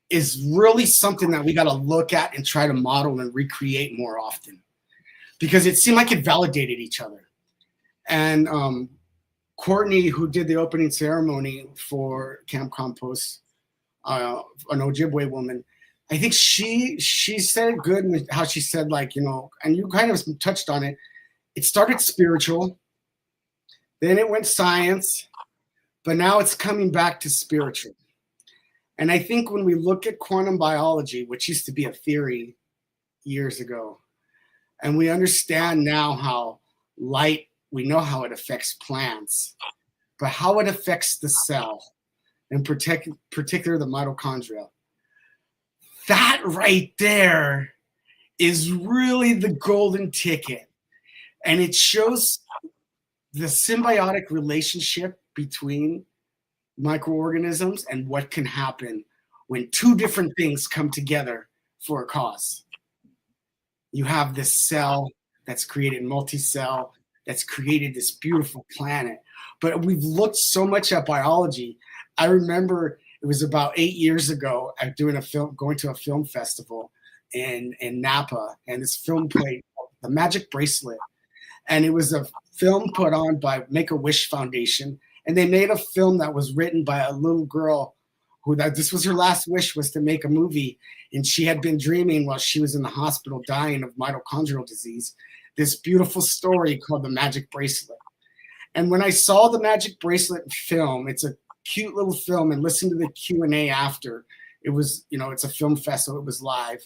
is really something that we got to look at and try to model and recreate more often, because it seemed like it validated each other. And Courtney, who did the opening ceremony for Camp Compost, an Ojibwe woman, I think she said it good in how she said, like, and you kind of touched on it. It started spiritual, then it went science, but now it's coming back to spiritual. And I think when we look at quantum biology, which used to be a theory years ago, and we understand now how light, we know how it affects plants, but how it affects the cell, in particular the mitochondria, that right there is really the golden ticket. And it shows the symbiotic relationship between microorganisms and what can happen when two different things come together for a cause. You have this cell that's created multi-cell, that's created this beautiful planet. But we've looked so much at biology. I remember it was about 8 years ago, I going to a film festival in Napa, and this film played The Magic Bracelet. And it was a film put on by Make-A-Wish Foundation. And they made a film that was written by a little girl this was her last wish, was to make a movie. And she had been dreaming while she was in the hospital dying of mitochondrial disease, this beautiful story called The Magic Bracelet. And when I saw The Magic Bracelet film, it's a cute little film, and listened to the Q&A after, it was, it's a film festival, it was live.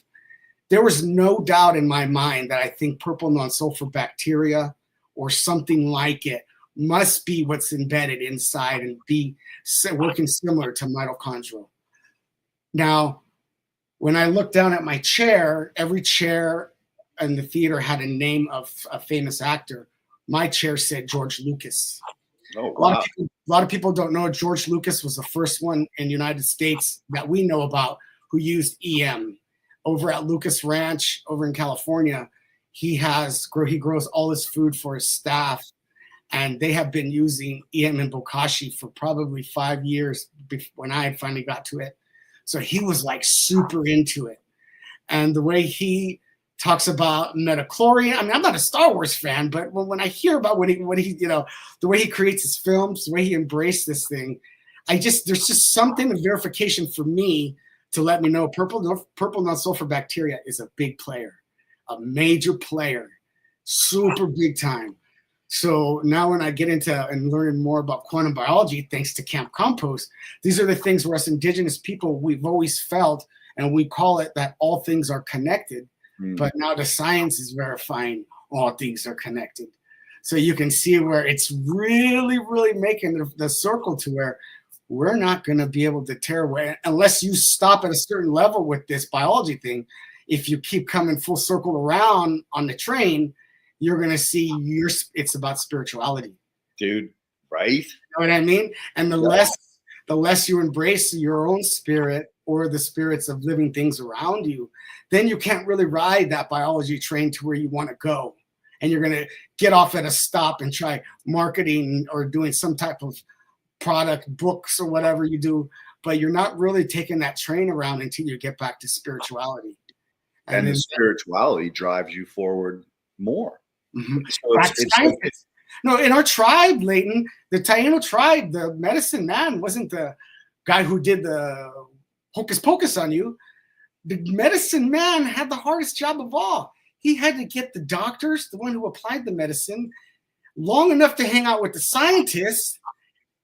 There was no doubt in my mind that I think purple non-sulfur bacteria or something like it must be what's embedded inside and be working similar to mitochondrial. Now, when I looked down at my chair, every chair in the theater had a name of a famous actor. My chair said George Lucas. Oh, wow. A lot of people don't know George Lucas was the first one in the United States that we know about who used EM. Over at Lucas Ranch over in California, he grows all his food for his staff. And they have been using EM and bokashi for probably 5 years when I had finally got to it. So he was like super into it. And the way he talks about metachlorine, I mean, I'm not a Star Wars fan, but when I hear about what he the way he creates his films, the way he embraced this thing, there's just something of verification for me to let me know purple non-sulfur bacteria is a big player, a major player, super big time. So now when I get into and learning more about quantum biology, thanks to Camp Compost, these are the things where us indigenous people, we've always felt, and we call it that all things are connected. But now the science is verifying all things are connected. So you can see where it's really, really making the circle to where we're not going to be able to tear away unless you stop at a certain level with this biology thing. If you keep coming full circle around on the train, you're going to see it's about spirituality. Dude, right? You know what I mean? And the less you embrace your own spirit or the spirits of living things around you, then you can't really ride that biology train to where you want to go. And you're going to get off at a stop and try marketing or doing some type of product, books, or whatever you do, but you're not really taking that train around until you get back to spirituality. And the spirituality drives you forward more. Mm-hmm. So it's like, no, in our tribe, Leighton, the Taino tribe, the medicine man wasn't the guy who did the hocus pocus on you. The medicine man had the hardest job of all. He had to get the doctors, the one who applied the medicine, long enough to hang out with the scientists,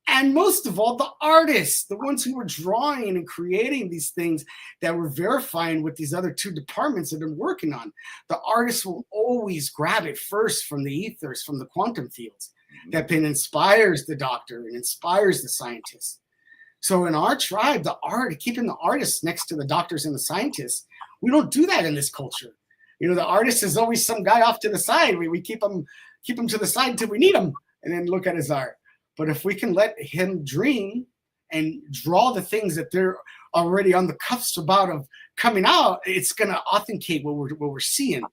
and most of all, the artists, the ones who were drawing and creating these things that were verifying what these other two departments have been working on. The artists will always grab it first from the ethers, from the quantum fields. That then inspires the doctor and inspires the scientist. So in our tribe, the art, keeping the artists next to the doctors and the scientists, we don't do that in this culture. You know, the artist is always some guy off to the side. We keep him to the side until we need him, and then look at his art. But if we can let him dream and draw the things that they're already on the cusp about of coming out, it's gonna authenticate what we're seeing.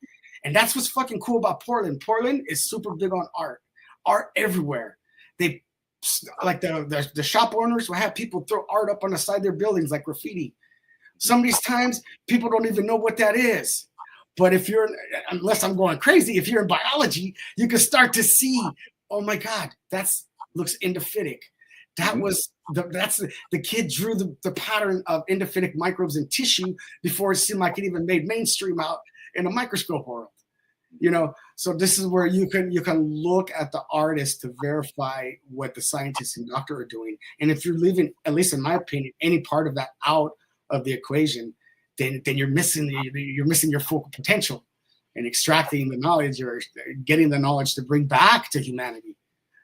And that's what's fucking cool about Portland. Portland is super big on art everywhere. They like the shop owners will have people throw art up on the side of their buildings like graffiti. Some of these times people don't even know what that is. But if you're, unless I'm going crazy, if you're in biology, you can start to see, oh my God, that's looks endophytic. That was the kid drew the pattern of endophytic microbes in tissue before it seemed like it even made mainstream out in a microscope world. You know, so this is where you can look at the artist to verify what the scientists and doctor are doing. And if you're leaving, at least in my opinion, any part of that out of the equation, then you're missing your full potential and extracting the knowledge or getting the knowledge to bring back to humanity.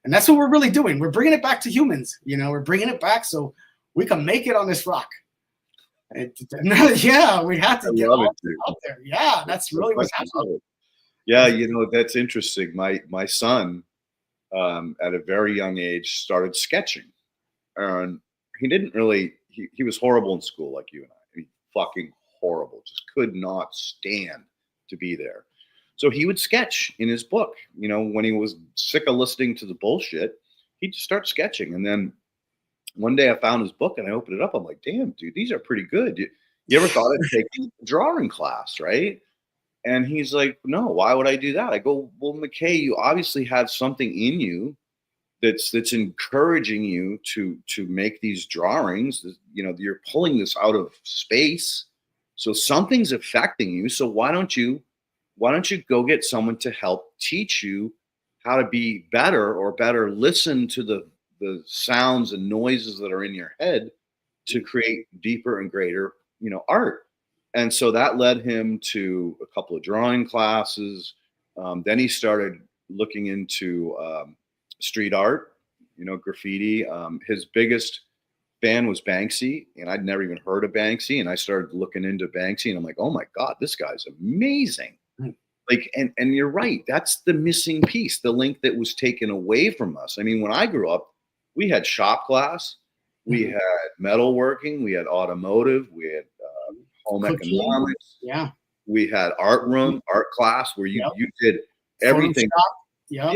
And that's what we're really doing. We're bringing it back to humans. You know, we're bringing it back so we can make it on this rock. And, yeah, we have to get out there. Yeah, that's really what's happening. Yeah, you know, that's interesting. My son, at a very young age, started sketching. And he didn't really, he was horrible in school like you and I. I mean, fucking horrible. Just could not stand to be there. So he would sketch in his book. You know, when he was sick of listening to the bullshit, he'd just start sketching. And then one day I found his book and I opened it up. I'm like, damn, dude, these are pretty good. You ever thought of taking a drawing class, right? And he's like, no, why would I do that? I go, well, McKay, you obviously have something in you that's encouraging you to make these drawings. You know, you're pulling this out of space. So something's affecting you. So why don't you go get someone to help teach you how to be better or better listen to the sounds and noises that are in your head to create deeper and greater, you know, art. And so that led him to a couple of drawing classes. Then he started looking into street art, you know, graffiti. His biggest fan was Banksy, and I'd never even heard of Banksy. And I started looking into Banksy, and I'm like, oh my God, this guy's amazing. Like, and you're right. That's the missing piece, the link that was taken away from us. I mean, when I grew up, we had shop class, we had metalworking, we had automotive, we had home economics. Yeah. We had art room, art class where you did everything. Photoshop.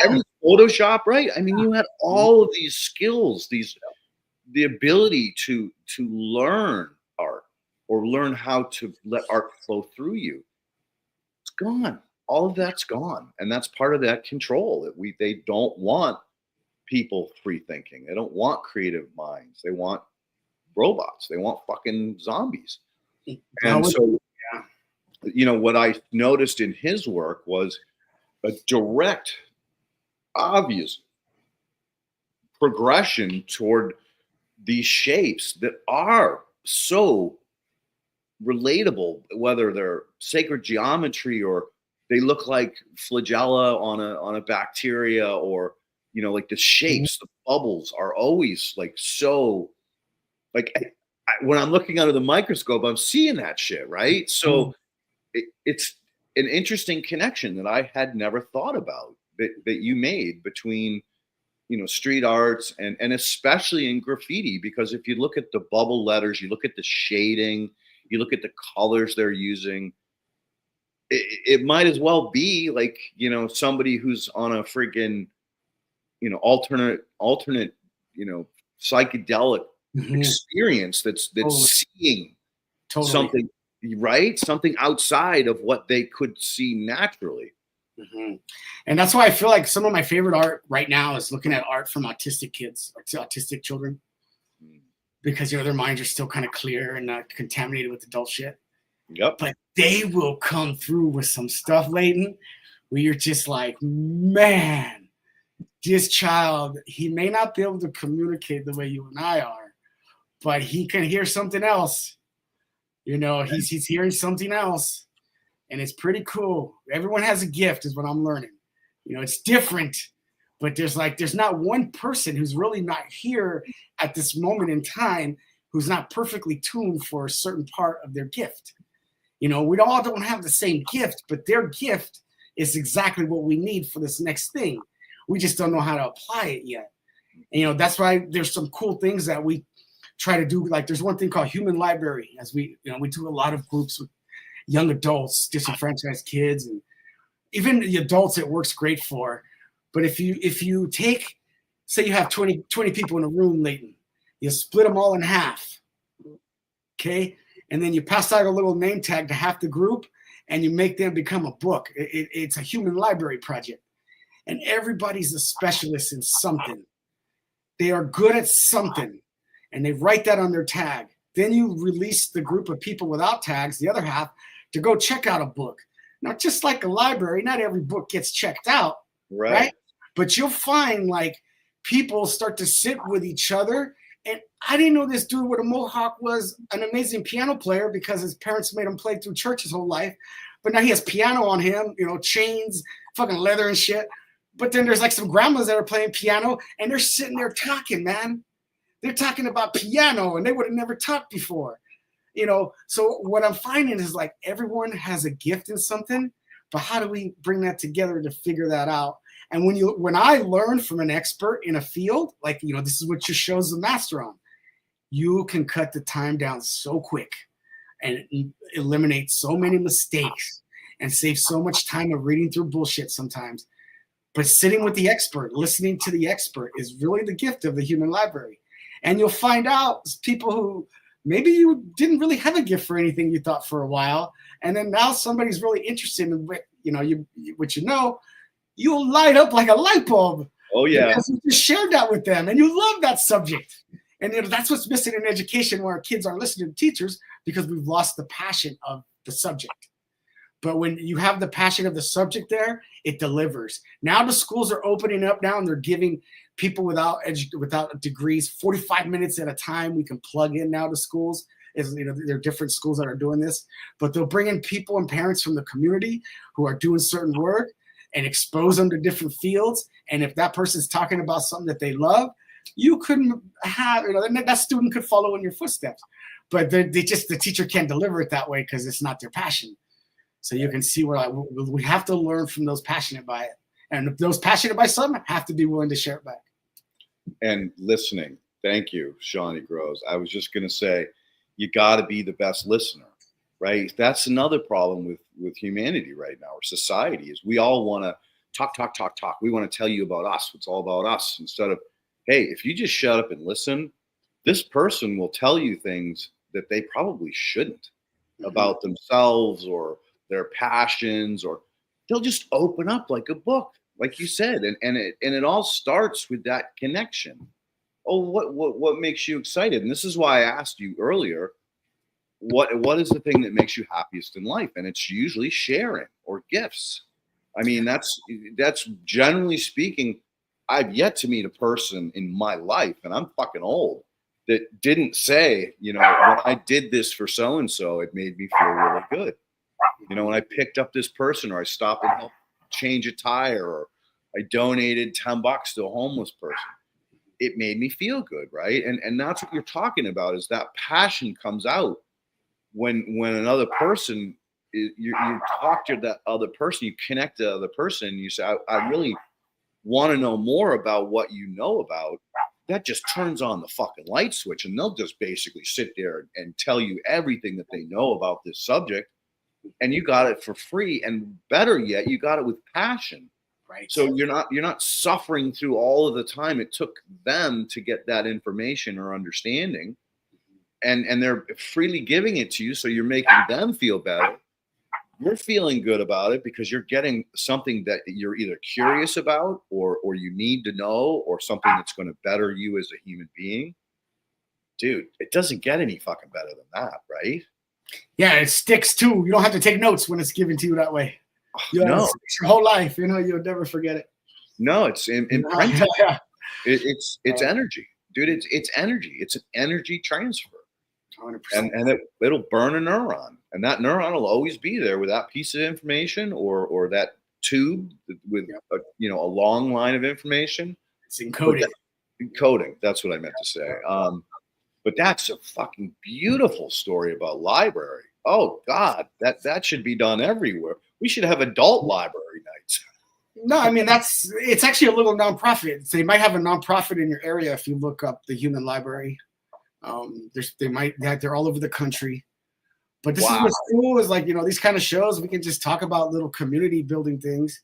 Every Photoshop, right? I mean, you had all of these skills, the ability to learn art or learn how to let art flow through you. It's gone. All of that's gone. And that's part of that control that they don't want people free thinking. They don't want creative minds. They want robots. They want fucking zombies. And so, you know, what I noticed in his work was a direct, obvious progression toward these shapes that are so relatable, whether they're sacred geometry or they look like flagella on a bacteria, or, you know, like the shapes, the bubbles are always like so, like when I'm looking under the microscope, I'm seeing that shit, right? So it's an interesting connection that I had never thought about that you made between, you know, street arts and especially in graffiti, because if you look at the bubble letters, you look at the shading, you look at the colors they're using, it might as well be like, you know, somebody who's on a freaking, you know, alternate psychedelic Mhm. experience that's Totally. seeing Totally. something, right? Something outside of what they could see naturally. Mhm. And that's why I feel like some of my favorite art right now is looking at art from autistic kids, or autistic children, because their minds are still kind of clear and not contaminated with adult shit. Yep. But they will come through with some stuff, Leighton, where you're just like, man, this child, he may not be able to communicate the way you and I are, but he can hear something else. He's hearing something else, and it's pretty cool. Everyone has a gift, is what I'm learning. It's different, but there's not one person who's really not here at this moment in time who's not perfectly tuned for a certain part of their gift. We all don't have the same gift, but their gift is exactly what we need for this next thing. We just don't know how to apply it yet. And that's why there's some cool things that we try to do. Like there's one thing called Human Library, as we do a lot of groups with young adults, disenfranchised kids, and even the adults it works great for. But if you take, say you have 20 people in a room, Leighton, you split them all in half, okay? And then you pass out a little name tag to half the group, and you make them become a book. It's a human library project. And everybody's a specialist in something. They are good at something, and they write that on their tag. Then you release the group of people without tags, the other half, to go check out a book. Now, just like a library, not every book gets checked out, right? But you'll find like people start to sit with each other. And I didn't know this dude with a mohawk was an amazing piano player because his parents made him play through church his whole life. But now he has piano on him, chains, fucking leather and shit. But then there's like some grandmas that are playing piano, and they're sitting there talking, man. They're talking about piano, and they would have never talked before. So what I'm finding is like everyone has a gift in something, but how do we bring that together to figure that out? And when I learn from an expert in a field, like, this is what your show's the master on, you can cut the time down so quick and eliminate so many mistakes and save so much time of reading through bullshit sometimes. But sitting with the expert, listening to the expert is really the gift of the human library. And you'll find out people who maybe you didn't really have a gift for anything you thought for a while. And then now somebody's really interested in what, you'll light up like a light bulb. Oh, yeah. Because you just shared that with them and you love that subject. And that's what's missing in education, where our kids aren't listening to teachers because we've lost the passion of the subject. But when you have the passion of the subject there, it delivers. Now the schools are opening up now, and they're giving people without degrees 45 minutes at a time. We can plug in now to schools. There are different schools that are doing this, but they'll bring in people and parents from the community who are doing certain work and expose them to different fields. And if that person's talking about something that they love, you couldn't have, that student could follow in your footsteps. But the teacher can't deliver it that way because it's not their passion. So you can see where we have to learn from those passionate by it. And those passionate by something have to be willing to share it back. And listening. Thank you, Shawnee Groves. I was just going to say, you got to be the best listener, right? That's another problem with humanity right now, or society, is we all want to talk. We want to tell you about us. It's all about us, instead of, hey, if you just shut up and listen, this person will tell you things that they probably shouldn't about themselves or their passions, or they'll just open up like a book, like you said, and it all starts with that connection. Oh, what makes you excited? And this is why I asked you earlier, what is the thing that makes you happiest in life? And it's usually sharing or gifts. I mean, that's generally speaking, I've yet to meet a person in my life, and I'm fucking old, that didn't say, when I did this for so and so, it made me feel really good. When I picked up this person, or I stopped and helped change a tire, or I donated $10 to a homeless person, it made me feel good, right? And that's what you're talking about, is that passion comes out when another person, you talk to that other person, you connect to the other person, and you say, I really want to know more about what you know about. That just turns on the fucking light switch, and they'll just basically sit there and tell you everything that they know about this subject. And you got it for free, and better yet, you got it with passion. Right. So you're not suffering through all of the time it took them to get that information or understanding, and they're freely giving it to you, so you're making them feel better. You're feeling good about it because you're getting something that you're either curious about or you need to know, or something that's going to better you as a human being. Dude, it doesn't get any fucking better than that, right? Yeah, it sticks too. You don't have to take notes when it's given to you that way. No, it's your whole life. You know, you'll never forget it. No, it's imprinted. Yeah. It's energy, dude. It's energy. It's an energy transfer. 100%. And it'll burn a neuron, and that neuron will always be there with that piece of information or that tube with a long line of information. It's encoded. Encoding. That's what I meant to say. But that's a fucking beautiful story about library. Oh God, that should be done everywhere. We should have adult library nights. No, I mean it's actually a little nonprofit. So they might have a nonprofit in your area if you look up the Human Library. They're all over the country. But this is what's cool is like, these kind of shows, we can just talk about little community building things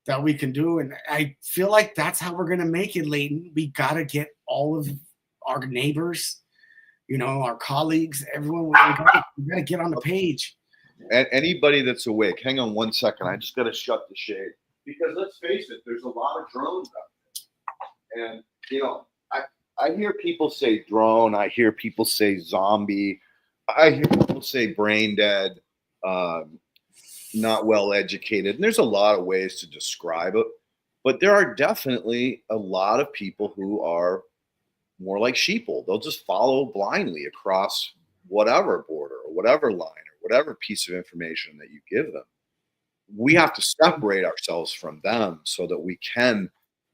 that we can do. And I feel like that's how we're gonna make it, Leighton. We gotta get all of our neighbors, our colleagues, everyone. We gotta get on the page. And anybody that's awake, hang on 1 second. I just gotta shut the shade. Because let's face it, there's a lot of drones out there. And, I hear people say drone. I hear people say zombie. I hear people say brain dead, not well educated. And there's a lot of ways to describe it. But there are definitely a lot of people who are more like sheeple. They'll just follow blindly across whatever border or whatever line or whatever piece of information that you give them. We have to separate ourselves from them so that we can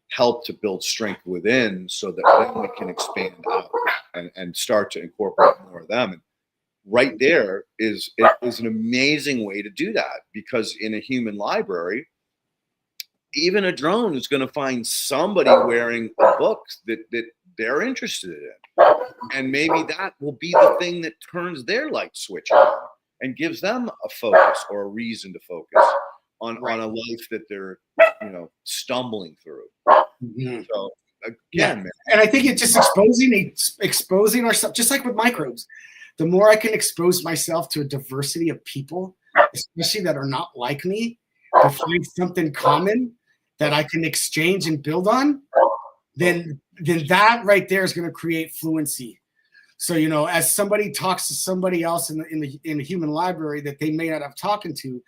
help to build strength within, so that then we can expand out and start to incorporate more of them. And right there is an amazing way to do that, because in a human library, even a drone is going to find somebody wearing a book that they're interested in. And maybe that will be the thing that turns their light switch on and gives them a focus or a reason to focus on a life that they're stumbling through. Mm-hmm. So again, man. And I think it's just exposing ourselves, just like with microbes. The more I can expose myself to a diversity of people, especially that are not like me, to find something common that I can exchange and build on, then that right there is going to create fluency. So, as somebody talks to somebody else in the human library that they may not have talking to,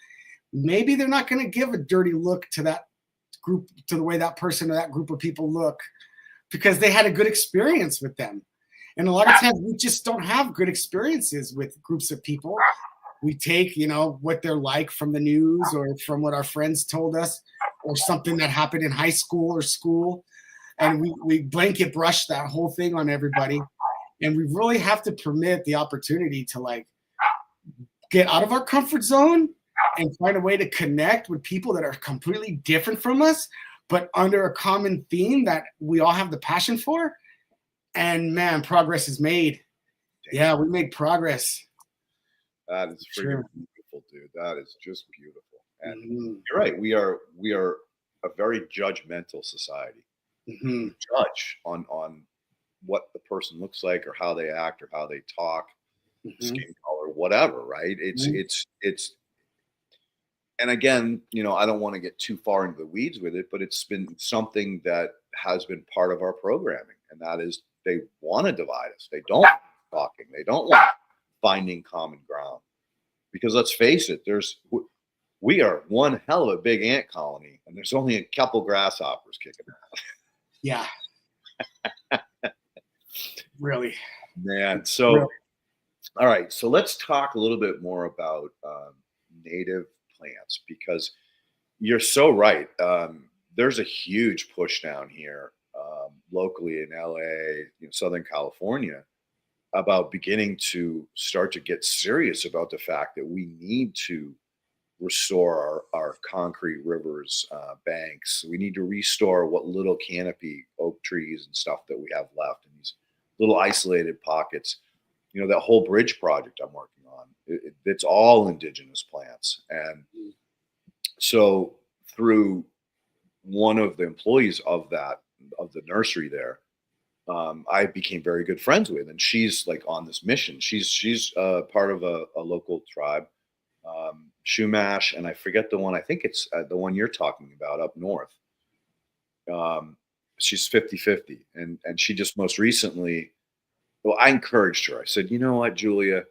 maybe they're not going to give a dirty look to that group, to the way that person or that group of people look, because they had a good experience with them. And a lot of times we just don't have good experiences with groups of people. We take, what they're like from the news or from what our friends told us or something that happened in high school or school. And we blanket brush that whole thing on everybody. And we really have to permit the opportunity to get out of our comfort zone and find a way to connect with people that are completely different from us, but under a common theme that we all have the passion for. And man, progress is made. Damn. Yeah, we make progress. That is freaking beautiful, dude. That is just beautiful. And you're right. We are a very judgmental society. Mm-hmm. We judge on what the person looks like or how they act or how they talk, skin color, whatever, right? It's and again, I don't want to get too far into the weeds with it, but it's been something that has been part of our programming, and that is they want to divide us. They don't want talking. They don't want finding common ground, because let's face it, we are one hell of a big ant colony, and there's only a couple grasshoppers kicking around. Yeah. Really, man. So, really. All right. So let's talk a little bit more about native plants, because you're so right. There's a huge push down here locally in LA, Southern California, about beginning to start to get serious about the fact that we need to restore our concrete rivers, banks. We need to restore what little canopy oak trees and stuff that we have left in these little isolated pockets. That whole bridge project I'm working on, it's all indigenous plants. And so through one of the employees of the nursery there, I became very good friends with, and she's like on this mission. She's part of a local tribe, Shumash, and I forget the one. I think it's the one you're talking about up north. She's 50-50, and she just most recently, well, I encouraged her. I said, you know what, Julia,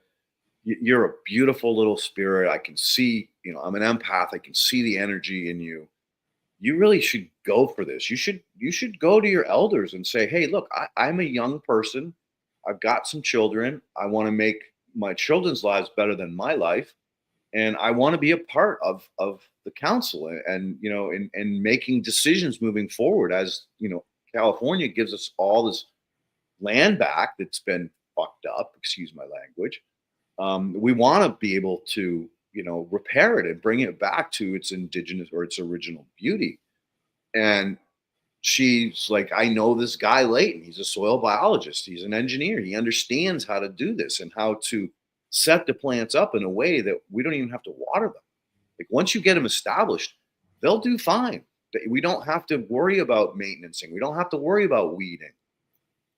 you're a beautiful little spirit. I can see, I'm an empath. I can see the energy in you. You really should go for this. You should go to your elders and say, hey, look, I'm a young person. I've got some children. I want to make my children's lives better than my life. And I want to be a part of the council and making decisions moving forward. As California gives us all this land back that's been fucked up, excuse my language. We want to be able to repair it and bring it back to its indigenous or its original beauty. And she's like, I know this guy, Leighton. He's a soil biologist. He's an engineer. He understands how to do this and how to set the plants up in a way that we don't even have to water them. Like once you get them established, they'll do fine. We don't have to worry about maintaining. We don't have to worry about weeding.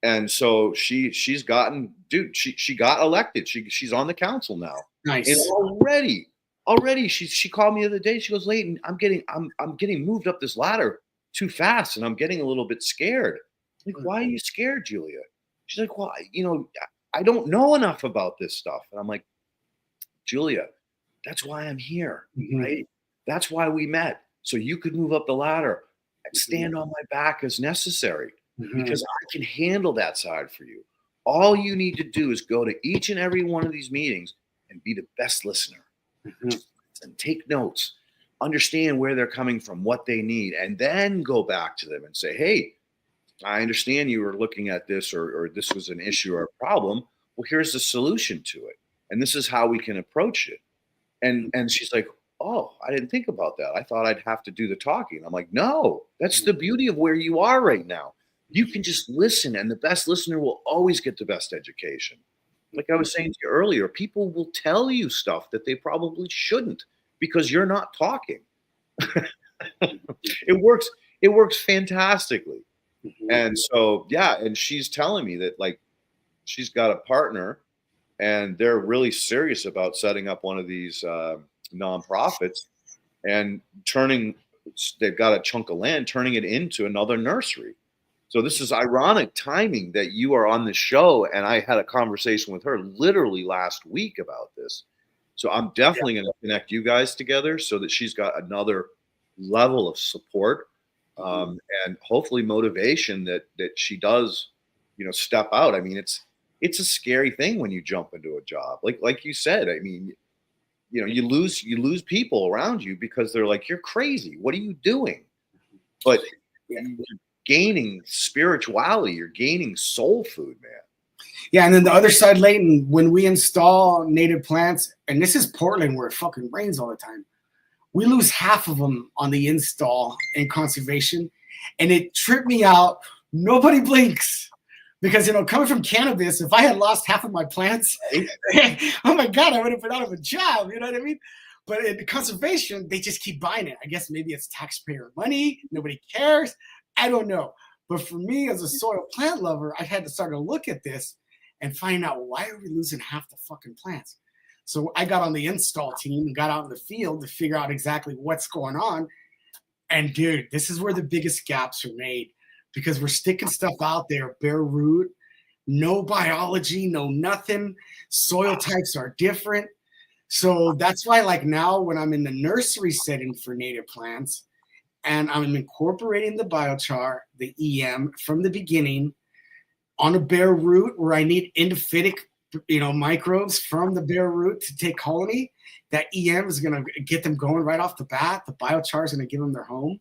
And so she's gotten, dude, she got elected. She's on the council now. Nice. And already she called me the other day. She goes, Leighton, I'm getting moved up this ladder too fast, and I'm getting a little bit scared. I'm like, why are you scared, Julia? She's like, well, I don't know enough about this stuff. And I'm like, Julia, that's why I'm here, right? That's why we met. So you could move up the ladder and stand on my back as necessary, because I can handle that side for you. All you need to do is go to each and every one of these meetings and be the best listener. And take notes, understand where they're coming from, what they need, and then go back to them and say, hey, I understand you were looking at this or this was an issue or a problem. Well, here's the solution to it. And this is how we can approach it. And she's like, oh, I didn't think about that. I thought I'd have to do the talking. I'm like, no, that's the beauty of where you are right now. You can just listen, and the best listener will always get the best education. Like I was saying to you earlier, people will tell you stuff that they probably shouldn't because you're not talking. It works fantastically. And so, yeah, and she's telling me that like she's got a partner and they're really serious about setting up one of these nonprofits and they've got a chunk of land, turning it into another nursery. So this is ironic timing that you are on the show, and I had a conversation with her literally last week about this. So I'm definitely going to connect you guys together so that she's got another level of support and hopefully motivation that she does, step out. I mean, it's a scary thing when you jump into a job. Like you said, I mean, you lose people around you because they're like, you're crazy. What are you doing? But you're gaining spirituality. You're gaining soul food, man. Yeah, and then the other side, Leighton, when we install native plants, and this is Portland where it fucking rains all the time, we lose half of them on the install in conservation, and it tripped me out. Nobody blinks because, coming from cannabis, if I had lost half of my plants, oh my God, I would have been out of a job. You know what I mean? But in conservation, they just keep buying it. I guess maybe it's taxpayer money. Nobody cares. I don't know. But for me as a soil plant lover, I had to start to look at this and find out, why are we losing half the fucking plants? So I got on the install team and got out in the field to figure out exactly what's going on. And dude, this is where the biggest gaps are made, because we're sticking stuff out there, bare root, no biology, no nothing. Soil types are different. So that's why, like now when I'm in the nursery setting for native plants, and I'm incorporating the biochar, the EM from the beginning on a bare root where I need endophytic, microbes from the bare root to take colony. That EM is going to get them going right off the bat. The biochar is going to give them their home.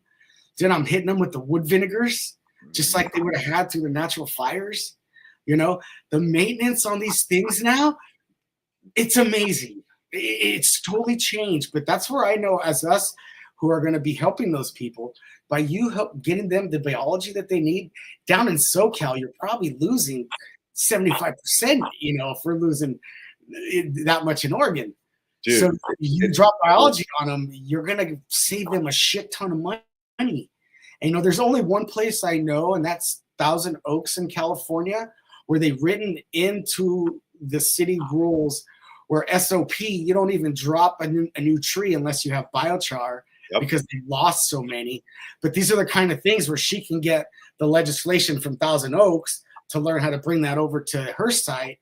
Then I'm hitting them with the wood vinegars, just like they would have had through the natural fires. The maintenance on these things now, it's amazing. It's totally changed. But that's where I know, as us who are going to be helping those people, by you getting them the biology that they need. Down in SoCal, you're probably losing 75%, if we're losing that much in Oregon. Dude, so you drop biology on them, you're going to save them a shit ton of money. And, you know, there's only one place I know, and that's Thousand Oaks in California, where they've written into the city rules where SOP, you don't even drop a new tree unless you have biochar, because they lost so many. But these are the kind of things where she can get the legislation from Thousand Oaks to learn how to bring that over to her site.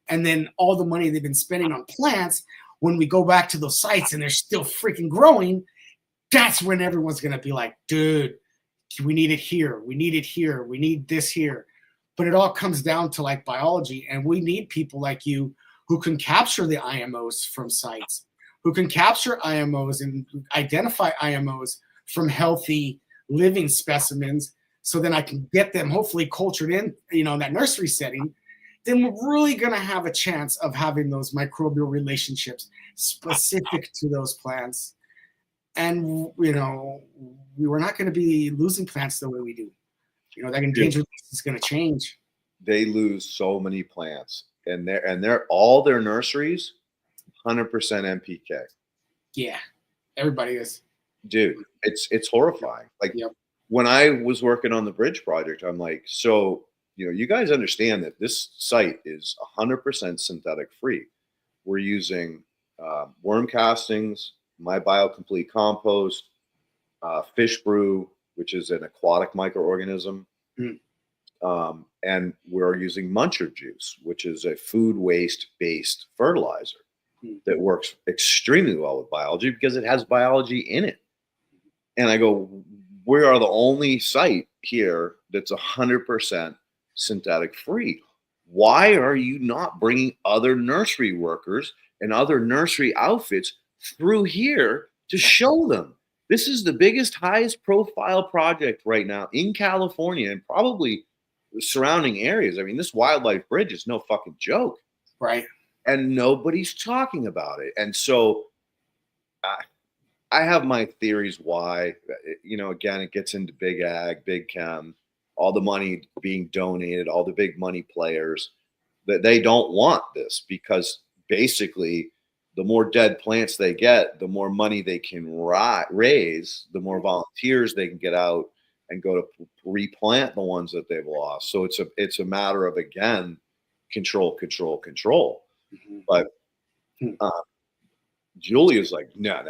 And then all the money they've been spending on plants, when we go back to those sites and they're still freaking growing, that's when everyone's going to be like, dude, we need it here. We need it here. We need this here. But it all comes down to like biology. And we need people like you who can capture the IMOs from sites, who can capture IMOs and identify IMOs from healthy living specimens. So then I can get them hopefully cultured in, you know, in that nursery setting. Then we're really going to have a chance of having those microbial relationships specific to those plants. And, you know, we're not going to be losing plants the way we do. You know, that endangered list is going to change. They lose so many plants, and they're all their nurseries, 100% NPK. Yeah, everybody is. Dude, it's horrifying. Like when I was working on the bridge project, I'm like, so, you know, you guys understand that this site is 100% synthetic free. We're using worm castings, my biocomplete compost, fish brew, which is an aquatic microorganism. And we're using muncher juice, which is a food waste based fertilizer that works extremely well with biology because it has biology in it. And I go, we are the only site here that's 100% synthetic free. Why are you not bringing other nursery workers and other nursery outfits through here to show them? This is the biggest, highest profile project right now in California and probably the surrounding areas. I mean, this wildlife bridge is no fucking joke. Right. And nobody's talking about it. And so I have my theories why. You know, again, it gets into big ag, big chem, all the money being donated, all the big money players, that they don't want this because basically the more dead plants they get, the more money they can raise, the more volunteers they can get out and go to replant the ones that they've lost. So it's a matter of, again, control. But Julia's like, no,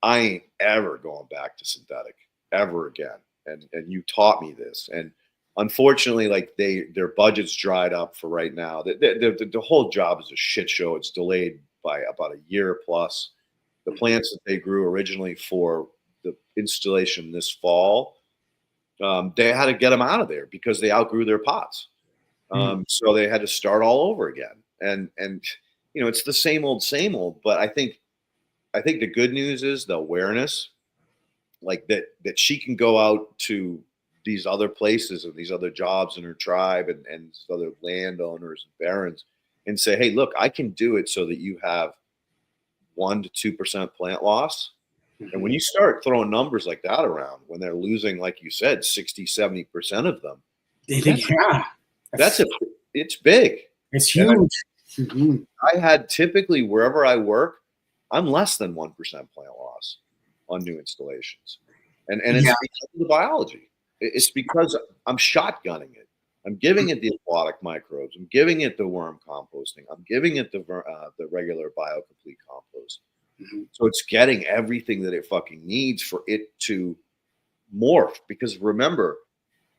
I ain't ever going back to synthetic ever again. And you taught me this. And unfortunately, like their budget's dried up for right now. The whole job is a shit show. It's delayed by about a year plus. The plants that they grew originally for the installation this fall, they had to get them out of there because they outgrew their pots. So they had to start all over again. And you know, it's the same old, but I think the good news is the awareness, like that she can go out to these other places and these other jobs in her tribe and other landowners and barons and say, hey, look, I can do it so that you have 1% to 2% plant loss. And when you start throwing numbers like that around, when they're losing, like you said, 60-70% of them, it's big. It's huge. I had typically, wherever I work, I'm less than 1% plant loss on new installations. And it's because of the biology. It's because I'm shotgunning it. I'm giving it the aquatic microbes. I'm giving it the worm composting. I'm giving it the regular biocomplete compost. So it's getting everything that it fucking needs for it to morph. Because remember,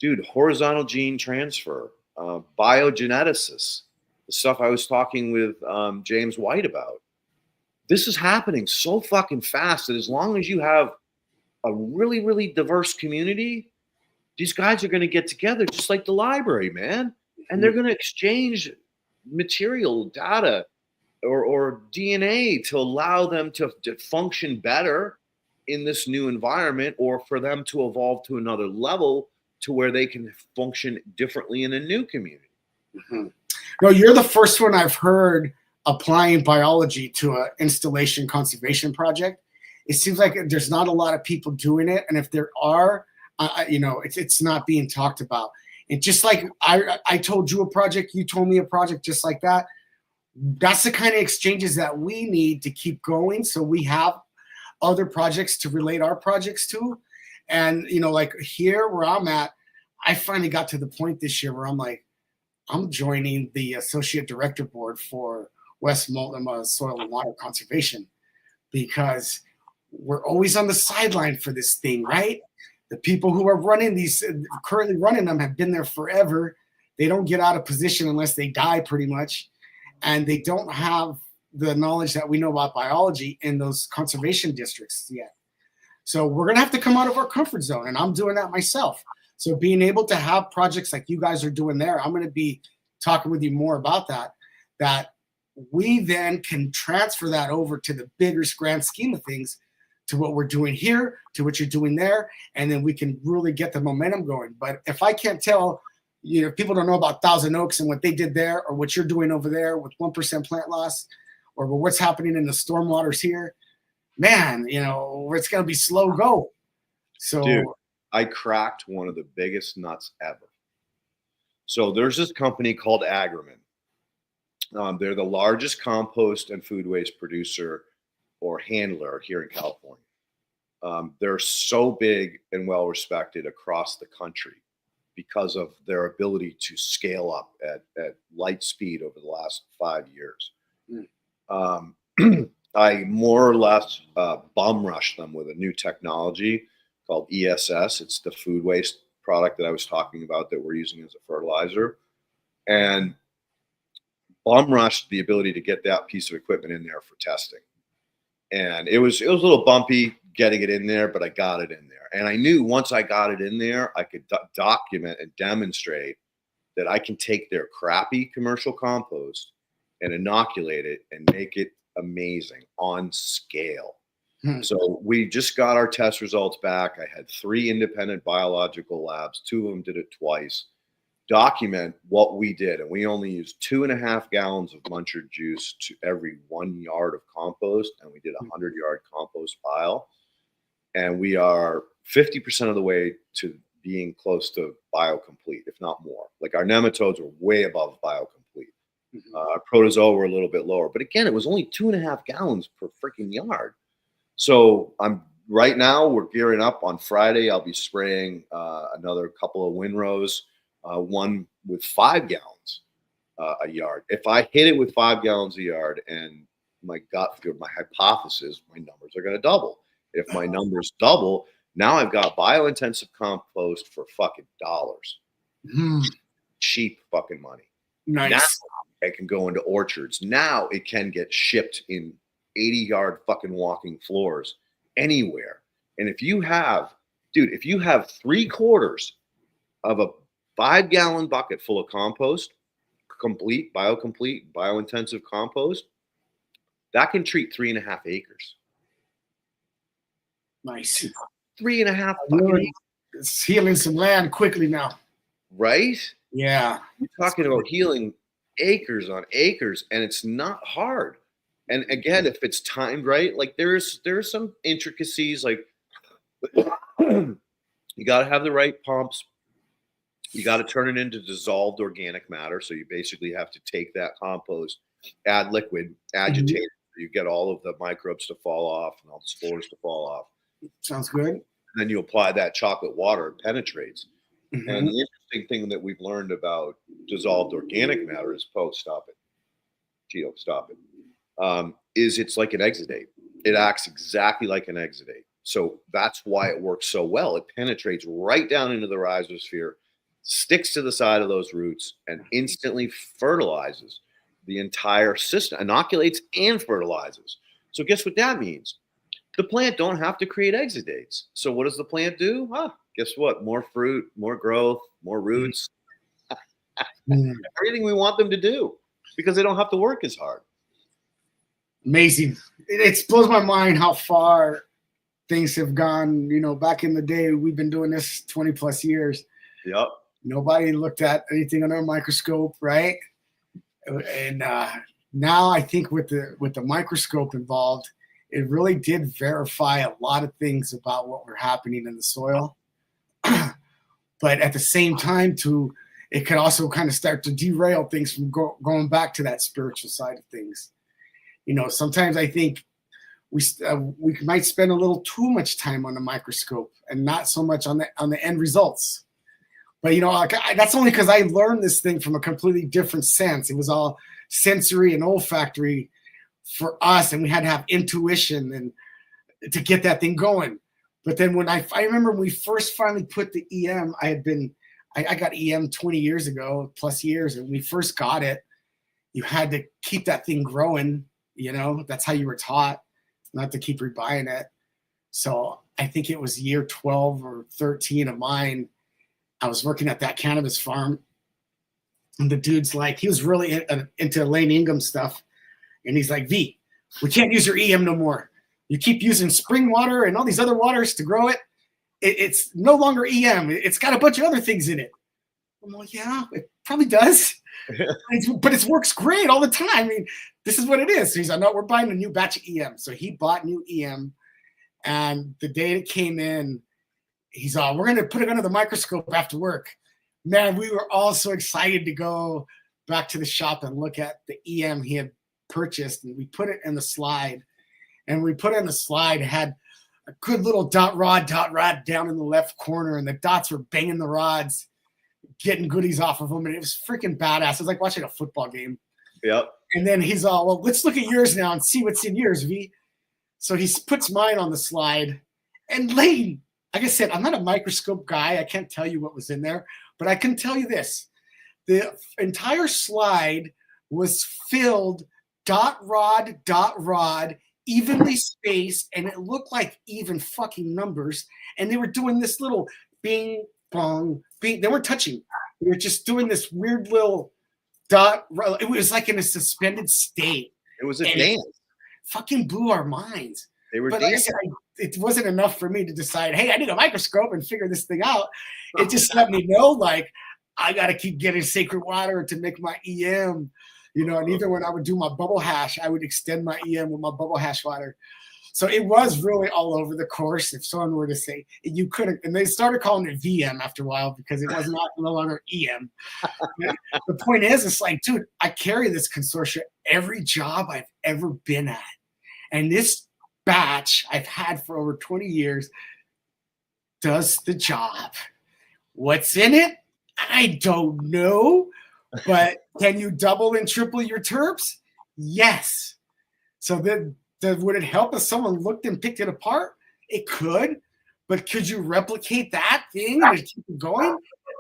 dude, horizontal gene transfer, biogeneticists, the stuff I was talking with James White about. This is happening so fucking fast that as long as you have a really, really diverse community, these guys are going to get together just like the library, man. And they're going to exchange material, data, or DNA to allow them to function better in this new environment, or for them to evolve to another level to where they can function differently in a new community. No, you're the first one I've heard applying biology to an installation conservation project. It seems like there's not a lot of people doing it, and if there are, you know, it's not being talked about. And just like I told you a project, you told me a project, just like that. That's the kind of exchanges that we need to keep going, so we have other projects to relate our projects to. And, like here where I'm at, I finally got to the point this year where I'm like, I'm joining the associate director board for West Multnomah Soil and Water Conservation, because we're always on the sideline for this thing, right? The people who are currently running them have been there forever. They don't get out of position unless they die, pretty much. And they don't have the knowledge that we know about biology in those conservation districts yet. So we're going to have to come out of our comfort zone, and I'm doing that myself. So being able to have projects like you guys are doing there, I'm going to be talking with you more about that we then can transfer that over to the bigger grand scheme of things, to what we're doing here, to what you're doing there, and then we can really get the momentum going. But if I can't tell, people don't know about Thousand Oaks and what they did there, or what you're doing over there with 1% plant loss, or what's happening in the stormwaters here, man, it's going to be slow go. So, dude, I cracked one of the biggest nuts ever. So there's this company called Agriman. They're the largest compost and food waste producer or handler here in California. They're so big and well respected across the country because of their ability to scale up at light speed over the last 5 years. I more or less bum rushed them with a new technology called ESS. It's the food waste product that I was talking about that we're using as a fertilizer, and bum rushed the ability to get that piece of equipment in there for testing. And it was a little bumpy getting it in there, but I got it in there. And I knew once I got it in there, I could document and demonstrate that I can take their crappy commercial compost and inoculate it and make it amazing on scale. So we just got our test results back. I had 3 independent biological labs. 2 of them did it twice. Document what we did. And we only used 2.5 gallons of muncher juice to every 1 yard of compost. And we did a 100-yard compost pile. And we are 50% of the way to being close to biocomplete, if not more. Like our nematodes were way above biocomplete. Our protozoa were a little bit lower. But again, it was only 2.5 gallons per freaking yard. So right now we're gearing up. On Friday, I'll be spraying another couple of windrows, one with 5 gallons a yard. If I hit it with 5 gallons a yard, and my hypothesis, my numbers are going to double. If my numbers double, now I've got biointensive compost for fucking dollars. Cheap fucking money. Nice. Now it can go into orchards. Now it can get shipped in 80-yard fucking walking floors anywhere. And if you have 3/4 of a 5-gallon bucket full of compost, complete, biointensive compost, that can treat 3.5 acres. Nice. 3.5 fucking acres. It's healing some land quickly now. Right? Yeah. You're talking about healing acres on acres, and it's not hard. And again, if it's timed right, like there's some intricacies, like you got to have the right pumps. You got to turn it into dissolved organic matter. So you basically have to take that compost, add liquid, agitate it. You get all of the microbes to fall off and all the spores to fall off. Sounds good. And then you apply that chocolate water, it penetrates. And the interesting thing that we've learned about dissolved organic matter is stop it. Cheeto, stop it. Is it's like an exudate. It acts exactly like an exudate. So that's why it works so well. It penetrates right down into the rhizosphere, sticks to the side of those roots, and instantly fertilizes the entire system, inoculates and fertilizes. So guess what that means? The plant don't have to create exudates. So what does the plant do? Guess what? More fruit, more growth, more roots. Everything we want them to do, because they don't have to work as hard. Amazing. It blows my mind how far things have gone. Back in the day, we've been doing this 20 plus years. Yep. Nobody looked at anything under a microscope, right? And now I think with the microscope involved, it really did verify a lot of things about what were happening in the soil. But at the same time, it could also kind of start to derail things from going back to that spiritual side of things. Sometimes I think we might spend a little too much time on the microscope and not so much on the end results. But that's only because I learned this thing from a completely different sense. It was all sensory and olfactory for us, and we had to have intuition and to get that thing going. But then when I remember when we first finally put the EM, I got EM 20 years ago, plus years, and when we first got it, you had to keep that thing growing. That's how you were taught, not to keep rebuying it. So I think it was year 12 or 13 of mine. I was working at that cannabis farm, and the dude's like, he was really into Lane Ingham stuff. And he's like, V, we can't use your EM no more. You keep using spring water and all these other waters to grow it. It's no longer EM. It's got a bunch of other things in it. I'm like, yeah, it probably does. But it works great all the time. I mean, this is what it is. So he's like, no, we're buying a new batch of EM. So he bought new EM. And the day it came in, he's all, we're going to put it under the microscope after work. Man, we were all so excited to go back to the shop and look at the EM he had purchased. And we put it in the slide. And we put it in the slide, it had a good little dot rod down in the left corner. And the dots were banging the rods, getting goodies off of them. And it was freaking badass. It was like watching a football game. Yep. And then he's all, well, let's look at yours now and see what's in yours, V. So he puts mine on the slide. And Leighton, like I said, I'm not a microscope guy. I can't tell you what was in there, but I can tell you this. The entire slide was filled dot rod, evenly spaced, and it looked like even fucking numbers. And they were doing this little bing, bong, bing. They weren't touching. They were just doing this weird little dot. It was like in a suspended state. It was a dance. Fucking blew our minds. They were but dancing. Like I said, it wasn't enough for me to decide, hey, I need a microscope and figure this thing out. It just let me know, like, I got to keep getting sacred water to make my EM, and even when I would do my bubble hash, I would extend my EM with my bubble hash water. So it was really all over the course. If someone were to say, you couldn't, and they started calling it VM after a while because it was no longer EM. The point is, it's like, dude, I carry this consortia every job I've ever been at. And this batch I've had for over 20 years does the job. What's in it? I don't know. But can you double and triple your terps? Yes. So then would it help if someone looked and picked it apart? It could. But could you replicate that thing and keep it going?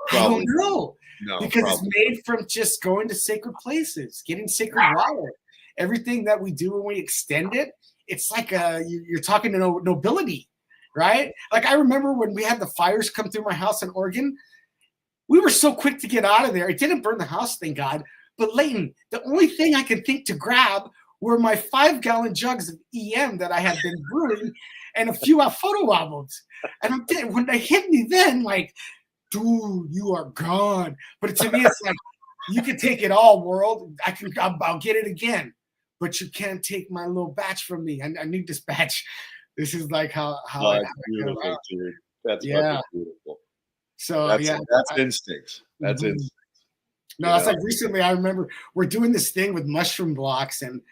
Probably. I don't know. No, because probably. It's made from just going to sacred places, getting sacred water. Everything that we do when we extend it, it's like you're talking to nobility, right? Like I remember when we had the fires come through my house in Oregon, we were so quick to get out of there. It didn't burn the house, thank God. But Leighton, the only thing I could think to grab were my 5-gallon jugs of EM that I had been brewing and a few photo albums. And when they hit me then, like, dude, you are gone. But to me, it's like, you can take it all, world. I'll get it again. But you can't take my little batch from me. I need this batch. This is like how that's beautiful, dude. That's fucking beautiful. So that's instincts. That's instincts. No, that's like recently. I remember we're doing this thing with mushroom blocks, and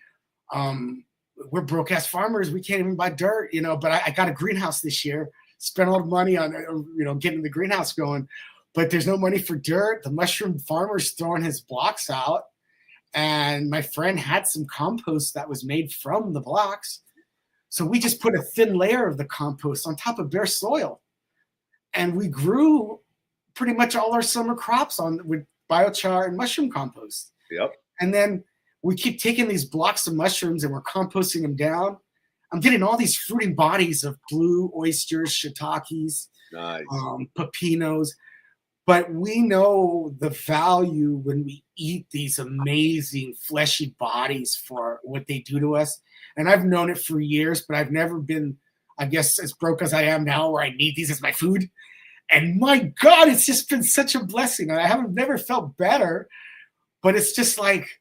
we're broke ass farmers. We can't even buy dirt, But I got a greenhouse this year. Spent all the money on getting the greenhouse going, but there's no money for dirt. The mushroom farmer's throwing his blocks out, and my friend had some compost that was made from the blocks, so we just put a thin layer of the compost on top of bare soil. And we grew pretty much all our summer crops with biochar and mushroom compost. Yep. And then we keep taking these blocks of mushrooms and we're composting them down. I'm getting all these fruiting bodies of blue oysters, shiitakes, nice. Pepinos. But we know the value when we eat these amazing fleshy bodies for what they do to us. And I've known it for years, but I've never been, I guess, as broke as I am now, where I need these as my food. And my God, it's just been such a blessing. And I haven't never felt better, but it's just like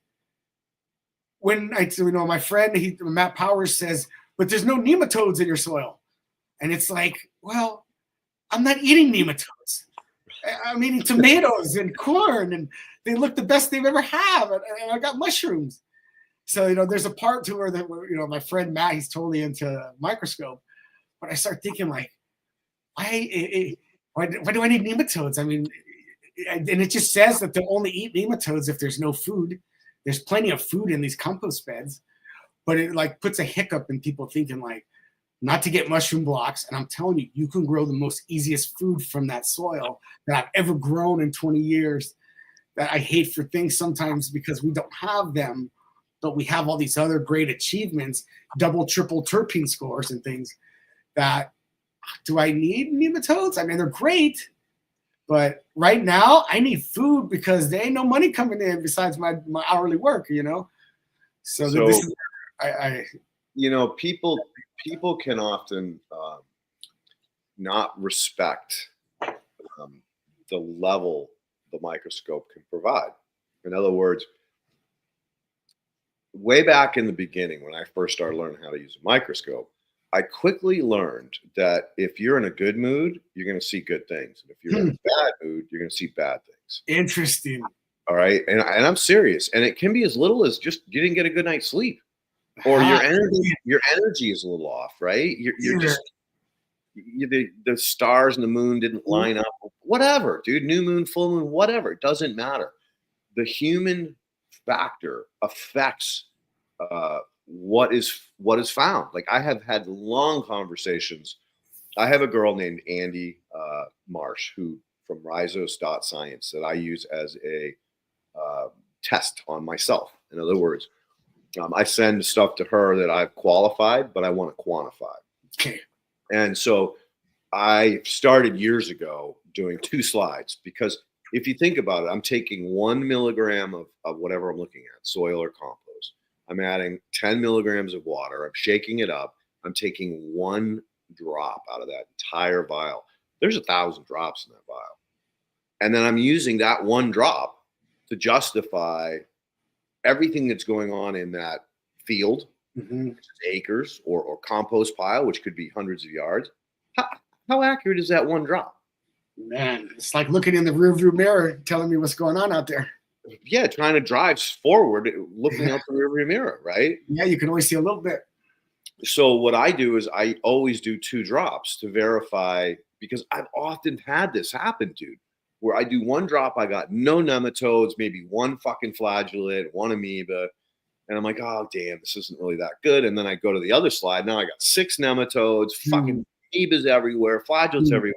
when my friend, Matt Powers says, but there's no nematodes in your soil. And it's like, well, I'm not eating nematodes. I'm eating tomatoes and corn, and they look the best they've ever have. And I got mushrooms. So, there's a part to where that, my friend Matt, he's totally into microscope, but I start thinking like, why do I need nematodes? I mean, and it just says that they'll only eat nematodes if there's no food. There's plenty of food in these compost beds, but it like puts a hiccup in people thinking like, not to get mushroom blocks. And I'm telling you, you can grow the most easiest food from that soil that I've ever grown in 20 years. That I hate for things sometimes because we don't have them, but we have all these other great achievements, double, triple terpene scores and things that, do I need nematodes? I mean, they're great, but right now I need food because there ain't no money coming in besides my hourly work, So this is, people can often not respect the level the microscope can provide. In other words, way back in the beginning when I first started learning how to use a microscope, I quickly learned that if you're in a good mood, you're going to see good things. And if you're in a bad mood, you're going to see bad things. Interesting. All right. And I'm serious. And it can be as little as just you didn't get a good night's sleep. Or your energy is a little off, right? You're just the stars and the moon didn't line up. Whatever, dude. New moon, full moon, whatever. It doesn't matter. The human factor affects what is found. Like I have had long conversations. I have a girl named Andy Marsh who from Rhizos.science that I use as a test on myself. In other words, I send stuff to her that I've qualified, but I want to quantify. Okay. And so I started years ago doing 2 slides because if you think about it, I'm taking 1 milligram of whatever I'm looking at, soil or compost. I'm adding 10 milligrams of water. I'm shaking it up. I'm taking 1 drop out of that entire vial. There's 1,000 drops in that vial. And then I'm using that 1 drop to justify everything that's going on in that field, which is acres, or compost pile, which could be hundreds of yards. How accurate is that 1 drop? Man, it's like looking in the rearview mirror, telling me what's going on out there. Yeah, trying to drive forward, looking out the rearview mirror, right? Yeah, you can only see a little bit. So what I do is I always do 2 drops to verify, because I've often had this happen, dude, where I do 1 drop, I got no nematodes, maybe 1 fucking flagellate, 1 amoeba, and I'm like, oh, damn, this isn't really that good. And then I go to the other slide. Now I got 6 nematodes, fucking amoebas everywhere, flagellates everywhere.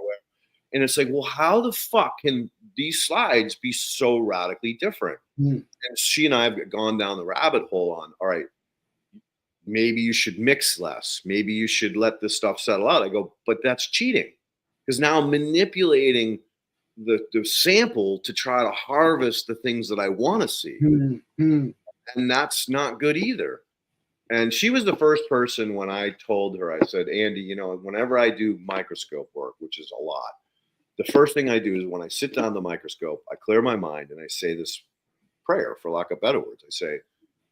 And it's like, well, how the fuck can these slides be so radically different? And she and I have gone down the rabbit hole on, all right, maybe you should mix less. Maybe you should let this stuff settle out. I go, but that's cheating. Because now I'm manipulating the sample to try to harvest the things that I want to see. And that's not good either. And she was the first person when I told her, I said, Andy, whenever I do microscope work, which is a lot, the first thing I do is when I sit down the microscope, I clear my mind and I say this prayer, for lack of better words. I say,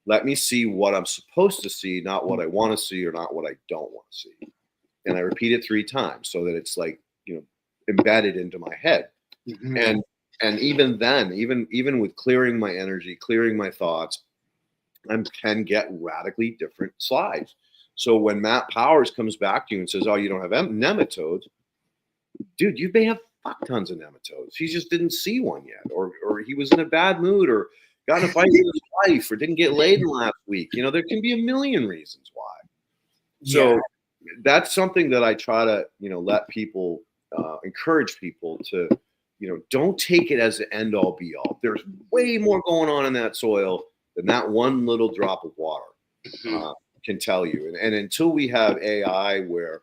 let me see what I'm supposed to see, not what I want to see or not what I don't want to see. And I repeat it 3 times so that it's like, embedded into my head. And even then, even with clearing my energy, clearing my thoughts, I can get radically different slides. So when Matt Powers comes back to you and says, oh, you don't have nematodes, dude, you may have fuck tons of nematodes. He just didn't see one yet, or he was in a bad mood, or got in a fight with his wife, or didn't get laid last week. There can be a million reasons why. So that's something that I try to, let people, encourage people to, don't take it as the end all be all. There's way more going on in that soil than that 1 little drop of water can tell you. And until we have AI where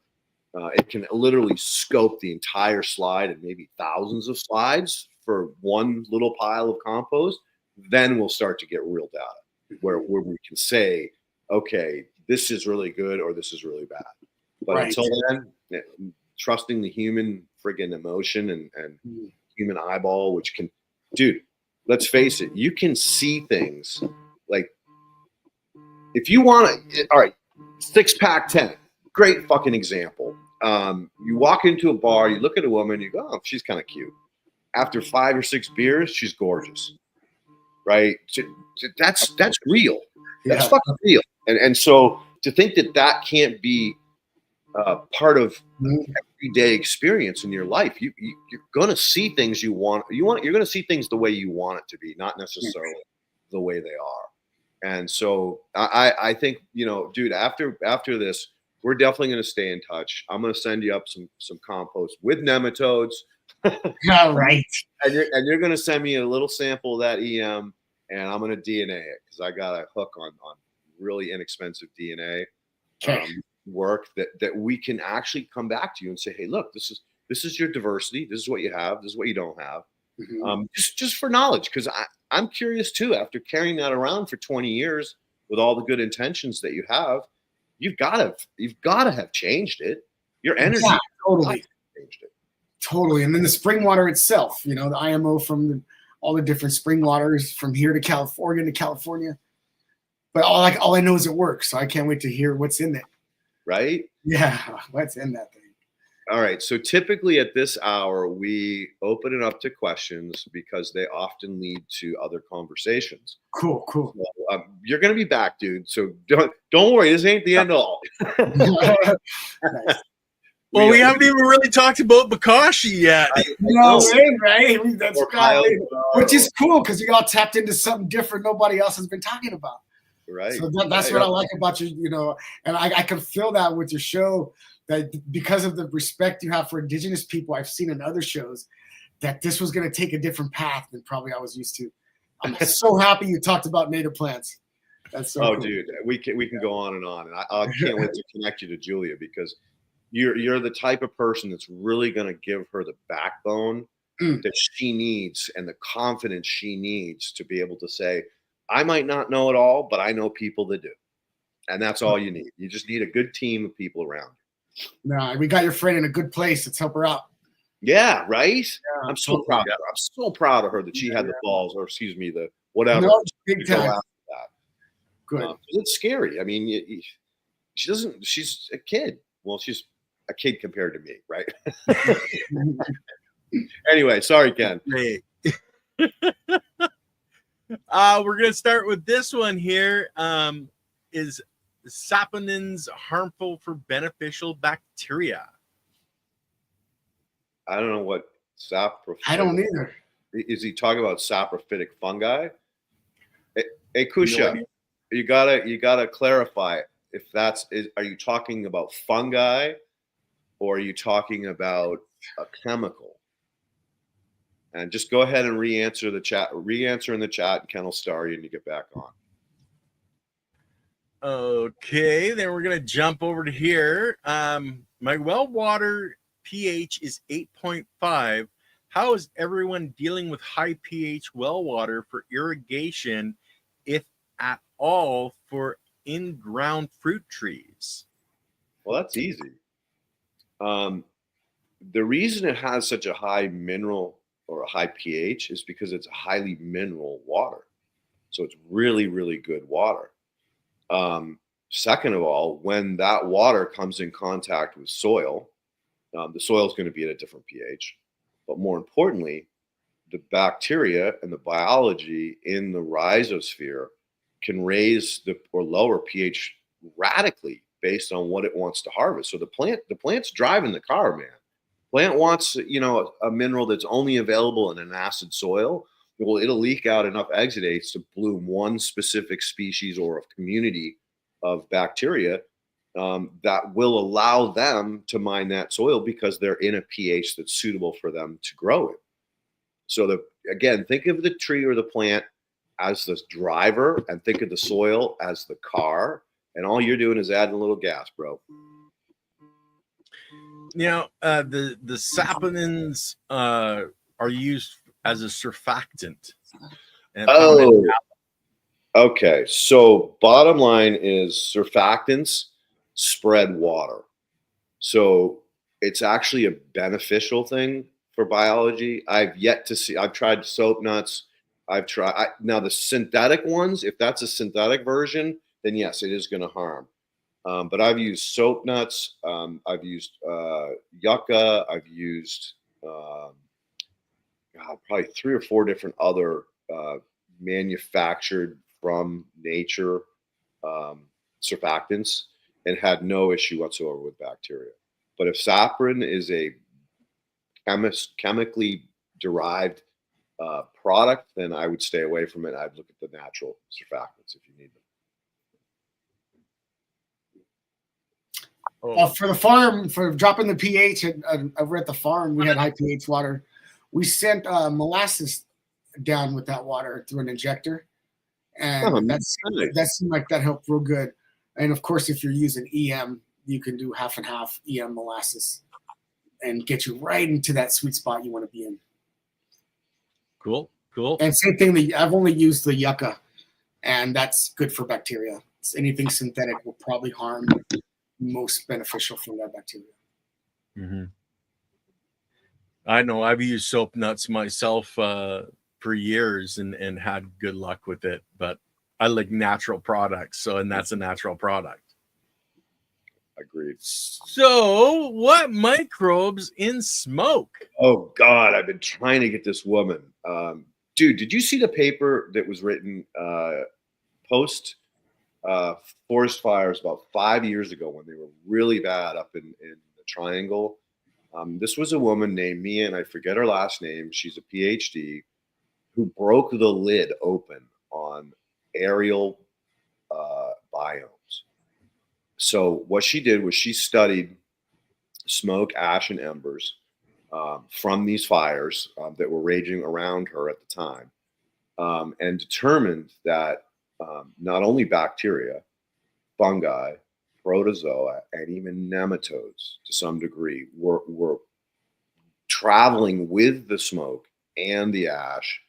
it can literally scope the entire slide and maybe thousands of slides for 1 little pile of compost, then we'll start to get real data where we can say, okay, this is really good or this is really bad. But until then, trusting the human friggin' emotion and human eyeball, which can, dude, let's face it, you can see things like, if you want to, all right, 6-pack 10, great fucking example. You walk into a bar, you look at a woman, you go, oh, she's kind of cute. After 5 or 6 beers, she's gorgeous, right? So that's real. That's fucking real. And so to think that that can't be part of everyday experience in your life, you're gonna see things you're gonna see things the way you want it to be, not necessarily the way they are. And so I think, you know, dude, after this, we're definitely gonna stay in touch. I'm gonna send you up some compost with nematodes. All right. And you're gonna send me a little sample of that EM, and I'm gonna DNA it because I got a hook on really inexpensive DNA. Work that we can actually come back to you and say, hey, look, this is your diversity. This is what you have. This is what you don't have. Just for knowledge, because I'm curious too. After carrying that around for 20 years with all the good intentions that you have, you've got to have changed it. Your energy totally changed it. Totally. And then the spring water itself, you know, the IMO from all the different spring waters from here to California. But all I know is it works. So I can't wait to hear what's in it. Right? Yeah. What's in that thing? All right. So typically at this hour, we open it up to questions because they often lead to other conversations. Cool. So, you're going to be back, dude. So don't worry. This ain't the end all. Nice. Well, we haven't even really talked about bokashi yet. No way, right? That's right. Which is cool because you all tapped into something different nobody else has been talking about. Right. So that's what I like about you, you know, and I can feel that with your show, that because of the respect you have for indigenous people, I've seen in other shows, that this was going to take a different path than probably I was used to. I'm so happy you talked about native plants. That's so cool. Dude, we can go on, and I can't wait to connect you to Julia, because you're the type of person that's really going to give her the backbone that she needs and the confidence she needs to be able to say, I might not know it all, but I know people that do. And that's all you need. You just need a good team of people around you. No, we got your friend in a good place. Let's help her out. Yeah, right? Yeah, I'm so proud of her. I'm so proud of her that she had the balls, or excuse me, the whatever. No, big time. After that. Good. It's scary. I mean, she's a kid. Well, she's a kid compared to me, right? Anyway, sorry, Ken. Hey. We're going to start with this one here. Is saponins harmful for beneficial bacteria? I don't know what saprophytic. I don't either. Is he talking about saprophytic fungi? Hey, Kusha, you gotta clarify if are you talking about fungi, or are you talking about a chemical? And just go ahead and re-answer in the chat, and Ken will star you and you get back on. Okay, then we're going to jump over to here. My well water pH is 8.5. How is everyone dealing with high pH well water for irrigation, if at all, for in-ground fruit trees? Well, that's easy. The reason it has such a high mineral or a high pH is because it's a highly mineral water. So it's really, really good water. Second of all, when that water comes in contact with soil, the soil is going to be at a different pH. But more importantly, the bacteria and the biology in the rhizosphere can raise or lower pH radically based on what it wants to harvest. So the plant's driving the car, man. Plant wants, a mineral that's only available in an acid soil. Well, it'll leak out enough exudates to bloom one specific species or a community of bacteria that will allow them to mine that soil because they're in a pH that's suitable for them to grow in. So again, think of the tree or the plant as the driver, and think of the soil as the car. And all you're doing is adding a little gas, bro. Now, the saponins are used as a surfactant. Okay. So bottom line is surfactants spread water. So it's actually a beneficial thing for biology. I've tried soap nuts. Now the synthetic ones, if that's a synthetic version, then yes, it is going to harm. But I've used soap nuts. I've used yucca. I've used probably 3 or 4 different other manufactured from nature surfactants and had no issue whatsoever with bacteria. But if saccharin is a chemically derived product, then I would stay away from it. I'd look at the natural surfactants if you need them. For the farm, for dropping the pH, over at the farm, we had high pH water. We sent molasses down with that water through an injector, and that seemed like that helped real good. And of course, if you're using EM, you can do half and half EM molasses and get you right into that sweet spot you want to be in. Cool. And same thing, I've only used the yucca, and that's good for bacteria. Anything synthetic will probably harm most beneficial from that bacteria. Mm-hmm. I know I've used soap nuts myself for years and had good luck with it, but I like natural products. And that's a natural product. Agreed. So what microbes in smoke? Oh God, I've been trying to get this woman. Dude, did you see the paper that was written post forest fires about 5 years ago when they were really bad up in the Triangle? This was a woman named Mia, and I forget her last name. She's a PhD who broke the lid open on aerial biomes. So what she did was she studied smoke, ash, and embers from these fires that were raging around her at the time, and determined that not only bacteria, fungi, protozoa, and even nematodes to some degree were traveling with the smoke and the ash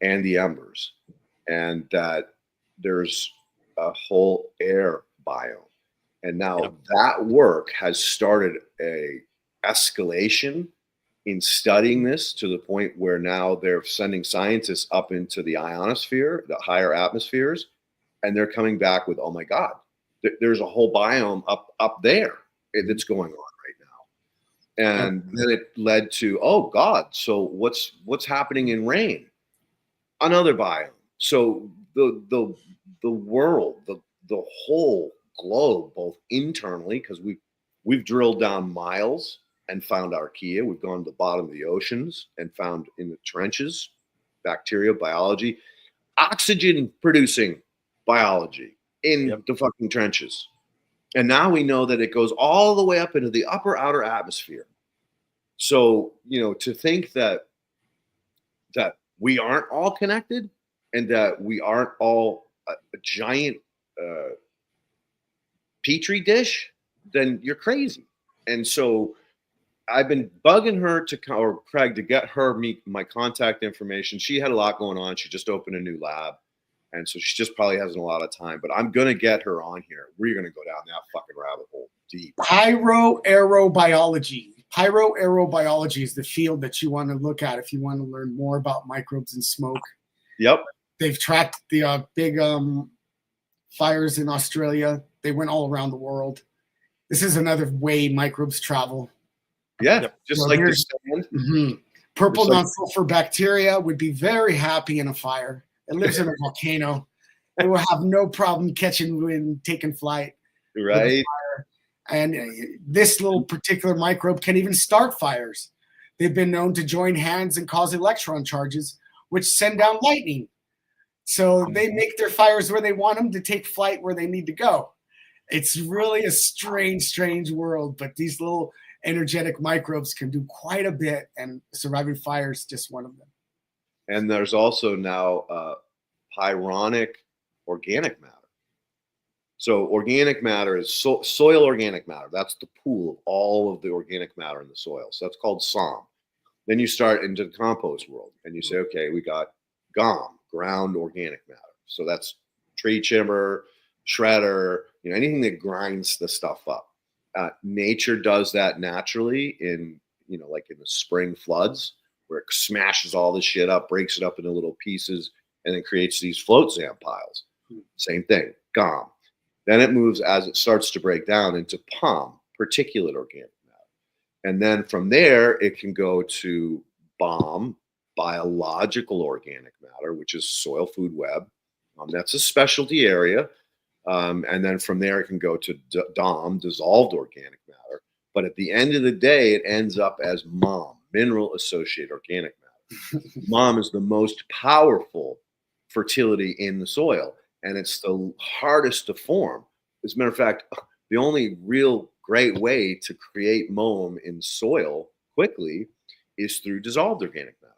and the embers, and that there's a whole air biome. And now that work has started a escalation in studying this to the point where now they're sending scientists up into the ionosphere, the higher atmospheres, and they're coming back with, oh my God, there's a whole biome up there that's going on right now. And then it led to, oh God, so what's happening in rain? Another biome. So the world, the whole globe, both internally, because we've drilled down miles and found archaea. We've gone to the bottom of the oceans and found in the trenches bacteria, biology, oxygen producing biology in the fucking trenches. And now we know that it goes all the way up into the upper outer atmosphere. So, to think that we aren't all connected and that we aren't all a giant petri dish, then you're crazy. And so I've been bugging her or Craig to get her my contact information. She had a lot going on. She just opened a new lab. And so she just probably hasn't a lot of time, but I'm going to get her on here. We're going to go down that fucking rabbit hole deep. Pyroaerobiology. Pyroaerobiology is the field that you want to look at if you want to learn more about microbes and smoke. Yep. They've tracked the big fires in Australia. They went all around the world. This is another way microbes travel. Yeah, just like the sand. Mm-hmm. Purple non-sulfur bacteria would be very happy in a fire. It lives in a volcano. It will have no problem catching wind, taking flight. Right. And this little particular microbe can even start fires. They've been known to join hands and cause electron charges, which send down lightning. So they make their fires where they want them to take flight where they need to go. It's really a strange world, but these little energetic microbes can do quite a bit, and surviving fire is just one of them. And there's also now pyronic organic matter. So organic matter is soil organic matter. That's the pool of all of the organic matter in the soil. So that's called SOM. Then you start into the compost world and you say, okay, we got GOM, ground organic matter. So that's tree chipper, shredder, anything that grinds the stuff up. Nature does that naturally in, like in the spring floods, where it smashes all this shit up, breaks it up into little pieces, and then creates these float sand piles. Same thing, GOM. Then it moves as it starts to break down into POM, particulate organic matter. And then from there, it can go to BOM, biological organic matter, which is soil food web. That's a specialty area. And then from there, it can go to DOM, dissolved organic matter. But at the end of the day, it ends up as MOM, mineral associated organic matter. MOM is the most powerful fertility in the soil, and it's the hardest to form. As a matter of fact, the only real great way to create MOM in soil quickly is through dissolved organic matter.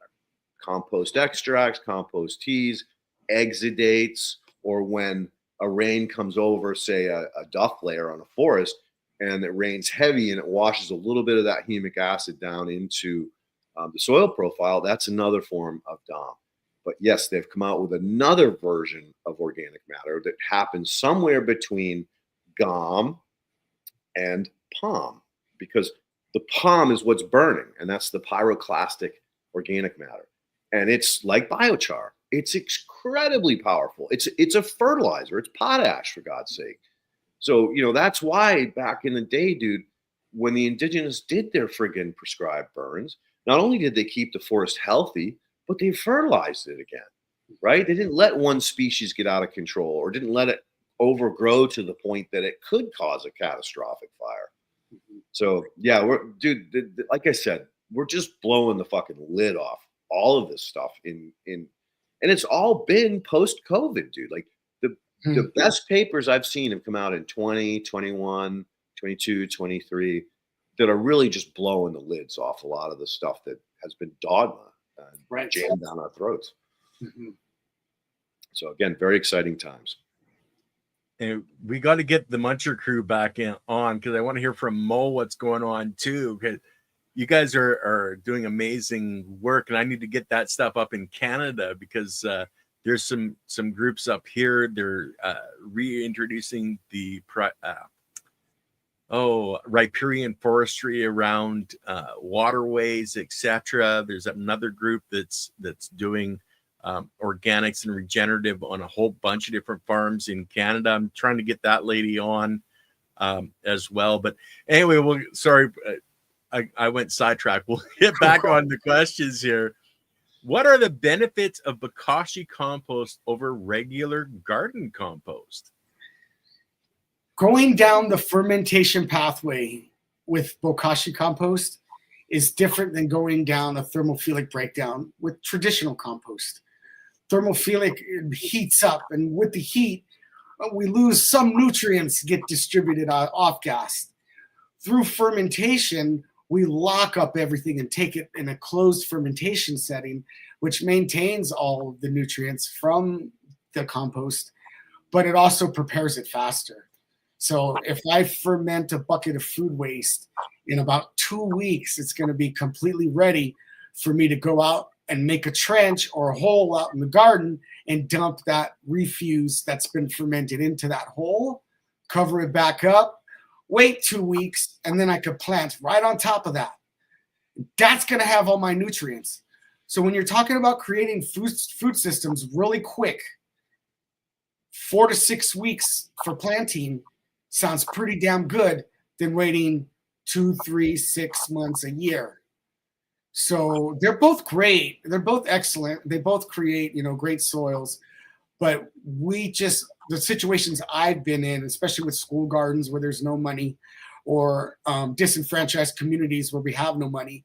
Compost extracts, compost teas, exudates, or when a rain comes over, say a duff layer on a forest, and it rains heavy and it washes a little bit of that humic acid down into the soil profile, that's another form of DOM. But yes, they've come out with another version of organic matter that happens somewhere between GOM and POM, because the POM is what's burning, and that's the pyroclastic organic matter. And it's like biochar. It's incredibly powerful. It's a fertilizer. It's potash, for God's sake. So, you know, that's why back in the day, dude, when the indigenous did their friggin' prescribed burns, not only did they keep the forest healthy, but they fertilized it again, right? They didn't let one species get out of control or didn't let it overgrow to the point that it could cause a catastrophic fire. So, yeah, like I said, we're just blowing the fucking lid off all of this stuff and it's all been post-COVID, dude. Like the best papers I've seen have come out in 20, 21, 22, 23 that are really just blowing the lids off a lot of the stuff that has been dogma jammed down our throats. So again, very exciting times. And we got to get the Muncher crew back on, because I want to hear from Mo what's going on too. Because you guys are doing amazing work, and I need to get that stuff up in Canada, because there's some groups up here. They're reintroducing the riparian forestry around waterways, etc. There's another group that's doing organics and regenerative on a whole bunch of different farms in Canada. I'm trying to get that lady on as well. But anyway, sorry, I went sidetracked. We'll get back on the questions here. What are the benefits of bokashi compost over regular garden compost? Going down the fermentation pathway with bokashi compost is different than going down a thermophilic breakdown with traditional compost. Thermophilic heats up, and with the heat, we lose some nutrients get distributed off gas. Through fermentation, we lock up everything and take it in a closed fermentation setting, which maintains all of the nutrients from the compost, but it also prepares it faster. So if I ferment a bucket of food waste, in about 2 weeks, it's going to be completely ready for me to go out and make a trench or a hole out in the garden and dump that refuse that's been fermented into that hole, cover it back up, wait 2 weeks, and then I could plant right on top of that. That's going to have all my nutrients. So when you're talking about creating food systems really quick, 4 to 6 weeks for planting sounds pretty damn good than waiting 2, 3, 6 months, a year. So they're both great. They're both excellent. They both create, great soils. But the situations I've been in, especially with school gardens where there's no money, or disenfranchised communities where we have no money,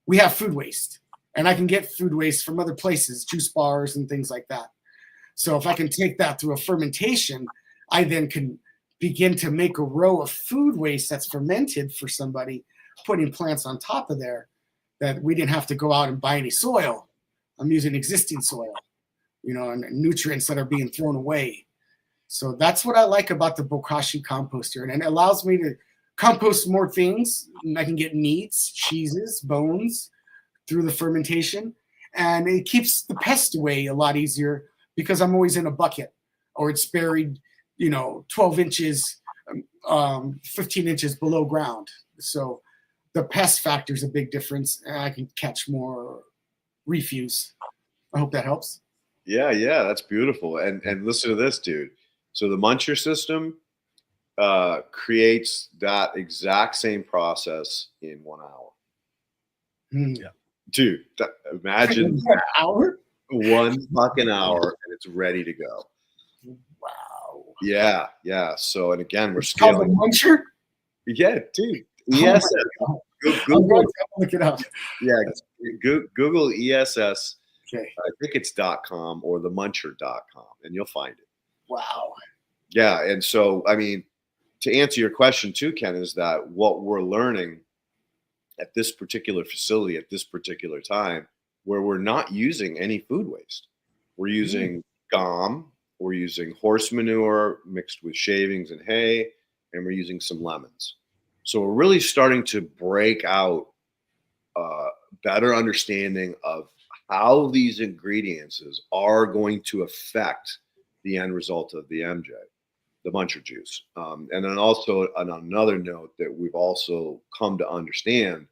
we have food waste. And I can get food waste from other places, juice bars and things like that. So if I can take that through a fermentation, I then can begin to make a row of food waste that's fermented for somebody, putting plants on top of there, that we didn't have to go out and buy any soil. I'm using existing soil, and nutrients that are being thrown away. So that's what I like about the bokashi composter. And it allows me to compost more things. I can get meats, cheeses, bones through the fermentation. And it keeps the pest away a lot easier because I'm always in a bucket, or it's buried, 12 inches, 15 inches below ground. So the pest factor is a big difference, and I can catch more refuse. I hope that helps. Yeah, that's beautiful. And listen to this, dude. So the Muncher system creates that exact same process in 1 hour. Yeah, dude. Imagine 1 hour, 1 fucking hour, and it's ready to go. Wow. Yeah. So, and again, we're It's called the scaling. muncher? Yeah, dude. ESS. Google, look it up. yeah, Google ESS. Okay. I think it's .com or themuncher.com, and you'll find it. Wow. Yeah, and so, I mean, to answer your question too, Ken, is that what we're learning at this particular facility at this particular time, where we're not using any food waste. We're using gum, we're using horse manure mixed with shavings and hay, and we're using some lemons. So we're really starting to break out better understanding of how these ingredients are going to affect the end result of the MJ, the muncher juice. And then also on another note that we've also come to understand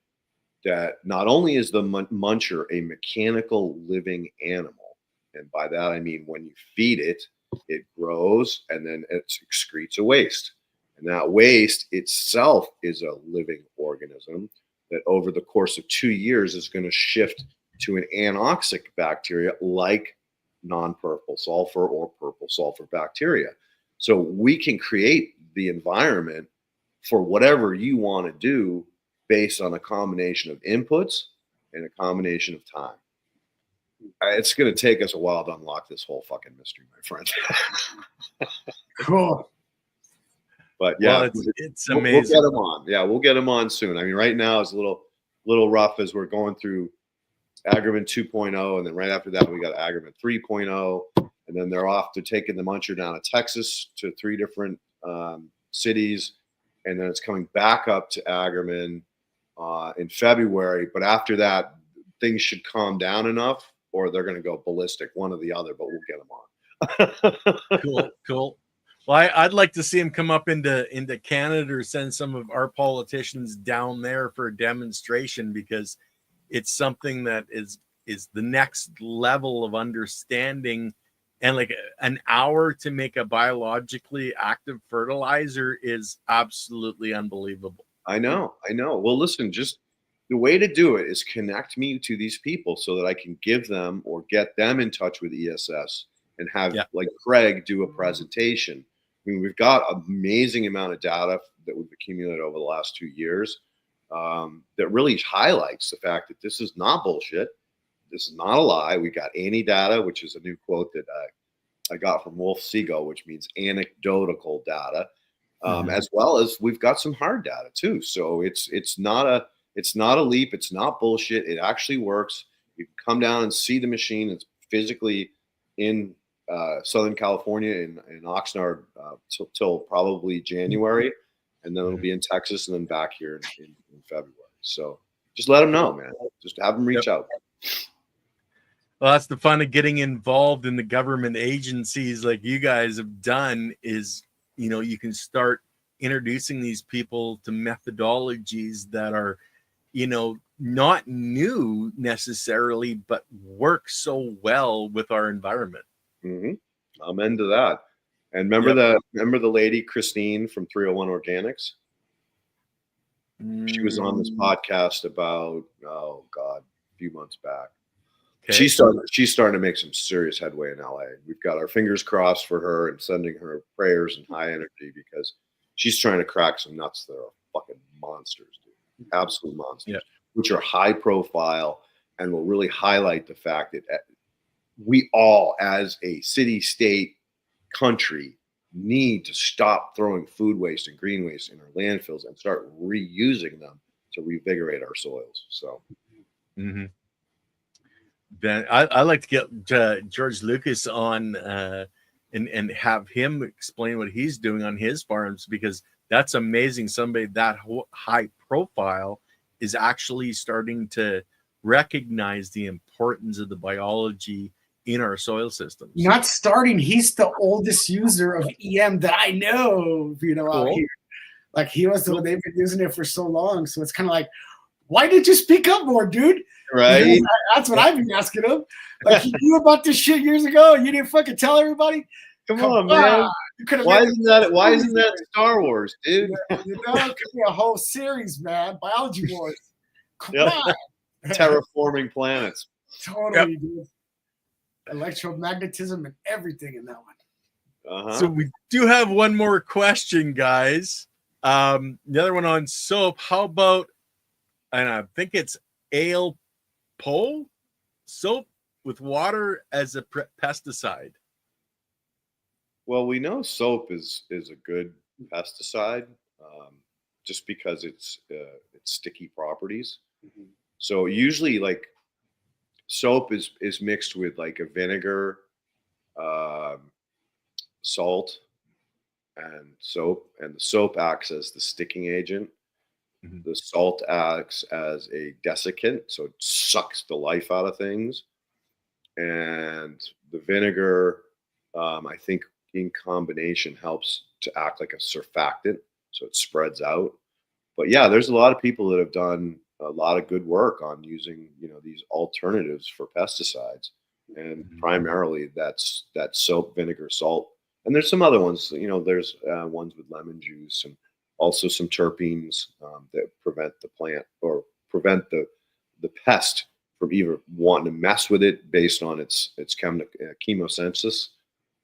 that not only is the muncher a mechanical living animal, and by that I mean when you feed it, it grows and then it excretes a waste. And that waste itself is a living organism that over the course of 2 years is going to shift to an anoxic bacteria like non-purple sulfur or purple sulfur bacteria. So we can create the environment for whatever you want to do based on a combination of inputs and a combination of time. It's going to take us a while to unlock this whole fucking mystery, my friend. Cool. But yeah, well, it's amazing. We'll get them on. Yeah, we'll get them on soon. I mean, right now is a little rough as we're going through Agriment 2.0, and then right after that we got Agriment 3.0, and then they're off to taking the muncher down to Texas to 3 different cities, and then it's coming back up to Agriment in February. But after that, things should calm down enough, or they're going to go ballistic, one or the other. But we'll get them on. Cool. Well, I'd like to see him come up into Canada or send some of our politicians down there for a demonstration, because it's something that is the next level of understanding. And like an hour to make a biologically active fertilizer is absolutely unbelievable. I know. Well, listen, just the way to do it is connect me to these people so that I can give them or get them in touch with ESS and have like Craig do a presentation. I mean, we've got an amazing amount of data that we've accumulated over the last 2 years that really highlights the fact that this is not bullshit. This is not a lie. We got anti-data, which is a new quote that I got from Wolf Siegel, which means anecdotal data, as well as we've got some hard data too. So it's not a leap. It's not bullshit. It actually works. You can come down and see the machine. It's physically in Southern California in Oxnard till probably January, and then it'll be in Texas and then back here in February. So just let them know, man. Just have them reach out. Well, that's the fun of getting involved in the government agencies like you guys have done is, you can start introducing these people to methodologies that are, not new necessarily, but work so well with our environment. Mm-hmm. I'm into that. And remember the lady Christine from 301 Organics? She was on this podcast about a few months back. Okay. She's starting to make some serious headway in LA. We've got our fingers crossed for her and sending her prayers and high energy, because she's trying to crack some nuts that are fucking monsters, dude. Absolute monsters, which are high profile and will really highlight the fact that we all, as a city, state, country, need to stop throwing food waste and green waste in our landfills and start reusing them to revigorate our soils. So, Ben, I like to get George Lucas on and have him explain what he's doing on his farms, because that's amazing. Somebody that high profile is actually starting to recognize the importance of the biology in our soil systems. Not starting. He's the oldest user of EM that I know, out here. Like they've been using it for so long. So it's kind of like, why didn't you speak up more, dude? Right. That's what I've been asking him. Like, you knew about this shit years ago and you didn't fucking tell everybody? Come on, man. Why isn't that Star Wars, dude? It could be a whole series, man. Biology Wars. Come on. Terraforming planets. Totally, dude. Electromagnetism and everything in that one. So we do have one more question, guys. The other one on soap. How about, and I think it's ale pole soap with water as a pesticide. Well, we know soap is a good pesticide, just because it's sticky properties. Mhm. So usually, like, soap is mixed with like a vinegar, salt, and soap, and the soap acts as the sticking agent. Mhm. The salt acts as a desiccant, so it sucks the life out of things, and the vinegar, I think, in combination helps to act like a surfactant, so it spreads out. But yeah, there's a lot of people that have done a lot of good work on using, these alternatives for pesticides, and Mhm. primarily that's that soap, vinegar, salt, and there's some other ones. There's ones with lemon juice, and also some terpenes that prevent the plant, or prevent the pest from even wanting to mess with it based on its chemosynthesis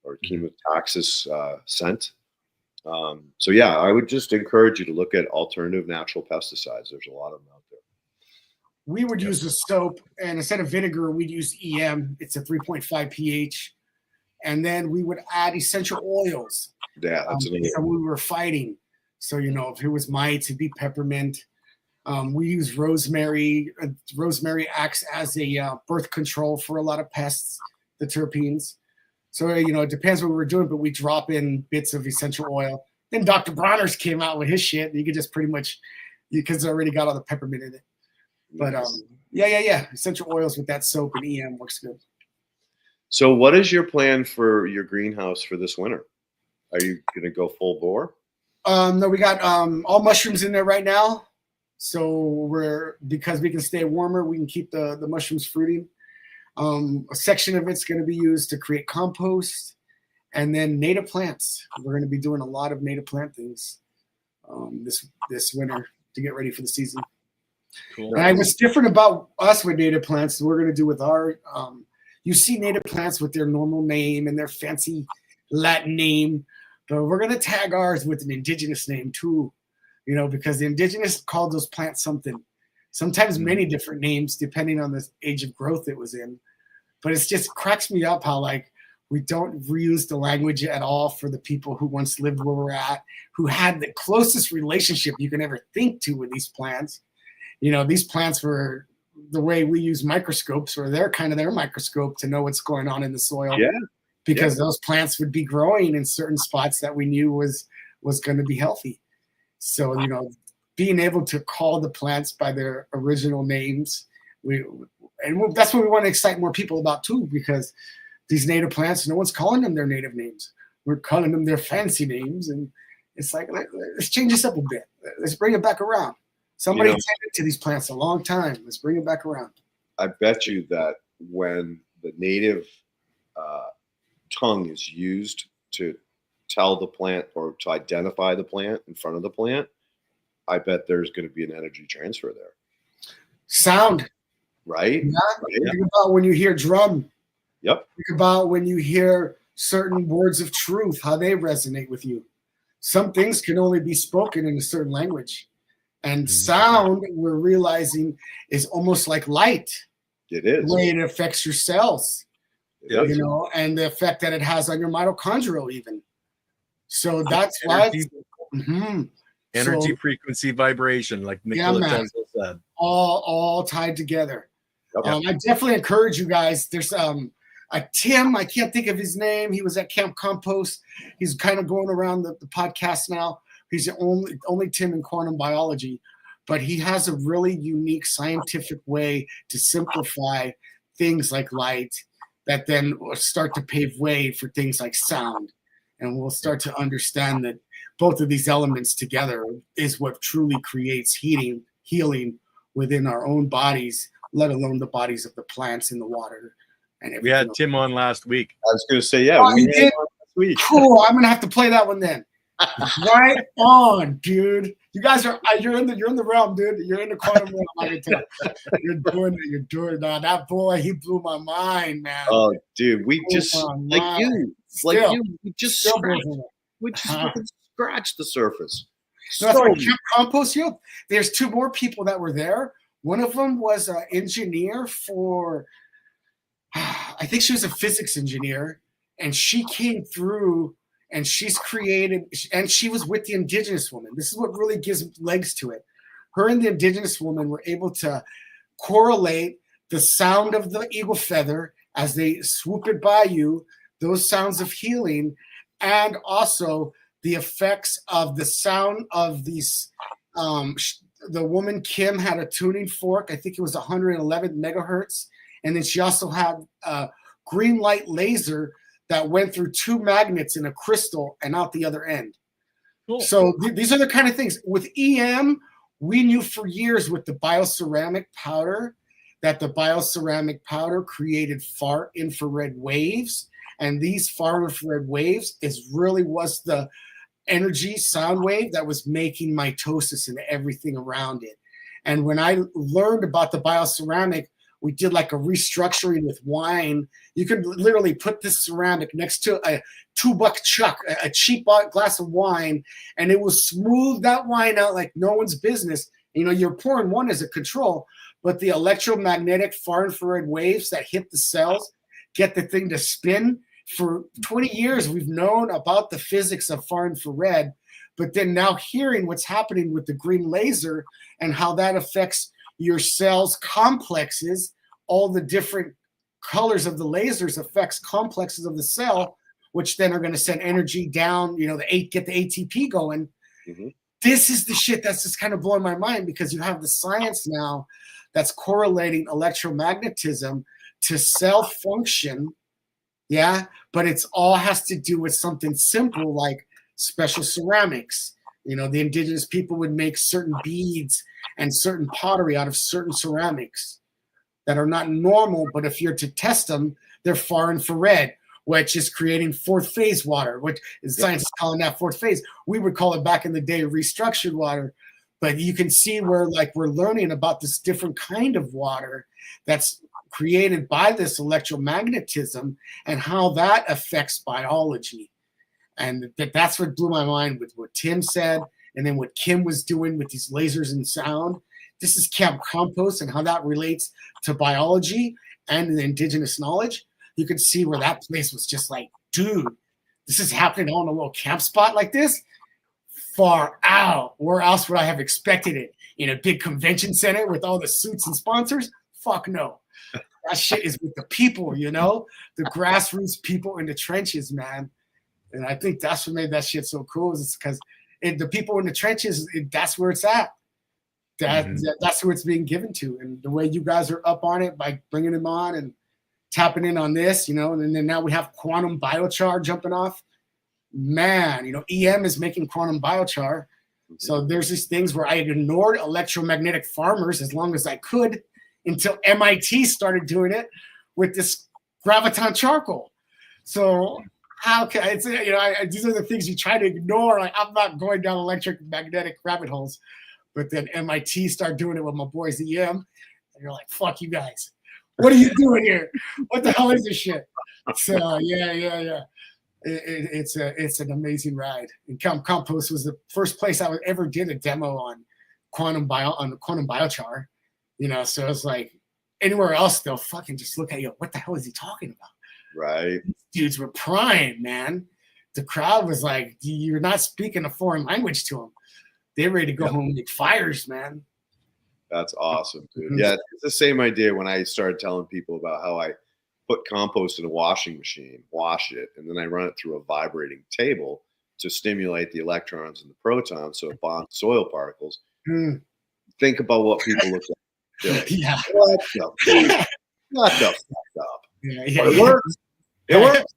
or Mhm. chemotaxis scent. So yeah, I would just encourage you to look at alternative natural pesticides. There's a lot of them out there. We would Yep. use the soap, and instead of vinegar, we'd use EM. It's a 3.5 pH. And then we would add essential oils. Yeah, that's another And we were fighting. So, if it was mites, it'd be peppermint. We use rosemary. Rosemary acts as a birth control for a lot of pests, the terpenes. So, it depends what we're doing, but we drop in bits of essential oil. Then Dr. Bronner's came out with his shit. You could just pretty much, because it already got all the peppermint in it. But nice. yeah. Essential oils with that soap and EM works good. So what is your plan for your greenhouse for this winter? Are you going to go full bore? No, we got all mushrooms in there right now. So because we can stay warmer, we can keep the mushrooms fruiting. A section of it's going to be used to create compost, and then native plants. We're going to be doing a lot of native plant things this winter to get ready for the season. Cool. And what's different about us with native plants, we're going to do with our, you see native plants with their normal name and their fancy Latin name, but we're going to tag ours with an indigenous name too, because the indigenous called those plants something, sometimes many different names depending on the age of growth it was in. But it just cracks me up how, like, we don't reuse the language at all for the people who once lived where we're at, who had the closest relationship you can ever think to with these plants. These plants were the way we use microscopes, or they're kind of their microscope to know what's going on in the soil. Yeah. Because those plants would be growing in certain spots that we knew was going to be healthy. So, being able to call the plants by their original names, that's what we want to excite more people about too, because these native plants, no one's calling them their native names. We're calling them their fancy names. And it's like, let's change this up a bit. Let's bring it back around. Somebody tended to these plants a long time. Let's bring it back around. I bet you that when the native tongue is used to tell the plant, or to identify the plant in front of the plant, I bet there's going to be an energy transfer there. Sound. Right? Yeah. Right? Think about when you hear drum. Yep. Think about when you hear certain words of truth, how they resonate with you. Some things can only be spoken in a certain language. And sound, we're realizing, is almost like light. It is. The way it affects your cells, and the effect that it has on your mitochondrial even. So that's energy, why energy, frequency, vibration, like Nikola Tesla said. All tied together. Yep. I definitely encourage you guys. There's a Tim, I can't think of his name. He was at Camp Compost. He's kind of going around the podcast now. He's the only Tim in quantum biology, but he has a really unique scientific way to simplify things like light that then will start to pave way for things like sound. And we'll start to understand that both of these elements together is what truly creates healing within our own bodies, let alone the bodies of the plants in the water. And we had Tim on last week. I was going to say, we did? last week. Cool. I'm going to have to play that one then. Right on, dude. You guys are you're in the realm, dude. You're in the quantum realm. I can tell. You're doing that. That boy, he blew my mind, man. Oh, dude, we just we just fucking scratched the surface. So that's why Camp Compost, there's two more people that were there. One of them was an engineer for, I think she was a physics engineer, and she came through and she's created, and she was with the indigenous woman. This is what really gives legs to it. Her and the indigenous woman were able to correlate the sound of the eagle feather as they swoop it by you, those sounds of healing, and also the effects of the sound of these. The woman Kim had a tuning fork. I think it was 111 megahertz, and then she also had a green light laser that went through two magnets in a crystal and out the other end. Cool. So these are the kind of things. With EM, we knew for years with the bioceramic powder that the bioceramic powder created far infrared waves, and these far infrared waves was the energy sound wave that was making mitosis and everything around it. And when I learned about the bioceramic, we did like a restructuring with wine. You could literally put this ceramic next to a $2 chuck, a cheap glass of wine, and it will smooth that wine out like no one's business. You know, you're pouring one as a control, but the electromagnetic far infrared waves that hit the cells get the thing to spin. For 20 years, we've known about the physics of far infrared, but then now hearing what's happening with the green laser and how that affects your cells' complexes, all the different colors of the lasers affects complexes of the cell, which then are going to send energy down, get the ATP going. Mm-hmm. This is the shit that's just kind of blowing my mind, because you have the science now that's correlating electromagnetism to cell function. Yeah, but it's all has to do with something simple like special ceramics. The indigenous people would make certain beads and certain pottery out of certain ceramics that are not normal, but if you're to test them, they're far infrared, which is creating fourth phase water, which science is calling that fourth phase. We would call it back in the day restructured water, but you can see where we're learning about this different kind of water that's created by this electromagnetism and how that affects biology. And that's what blew my mind with what Tim said, and then what Kim was doing with these lasers and sound. This is Camp Compost and how that relates to biology and the indigenous knowledge. You could see where that place was just like, dude, this is happening on a little camp spot like this? Far out. Where else would I have expected it? In a big convention center with all the suits and sponsors? Fuck no. That shit is with the people, the grassroots people in the trenches, man. And I think that's what made that shit so cool, is because the people in the trenches, that's where it's at. That's who it's being given to. And the way you guys are up on it by bringing them on and tapping in on this, and then now we have quantum biochar jumping off. Man, EM is making quantum biochar. So there's these things where I ignored electromagnetic farmers as long as I could, until MIT started doing it with this graviton charcoal. So how can these are the things you try to ignore. Like, I'm not going down electromagnetic rabbit holes, but then MIT start doing it with my boys EM, and you're like, fuck you guys. What are you doing here? What the hell is this shit? So yeah. It's an amazing ride. And Camp Compost was the first place I ever did a demo on quantum biochar. So it's like anywhere else, they'll fucking just look at you. What the hell is he talking about? Right. These dudes were primed, man. The crowd was like, you're not speaking a foreign language to them. They're ready to go home and make fires, man. That's awesome, dude. Yeah, it's the same idea when I started telling people about how I put compost in a washing machine, wash it, and then I run it through a vibrating table to stimulate the electrons and the protons so it bonds soil particles. Think about what people look like. Yeah. What the fuck up? Yeah. It works. It works.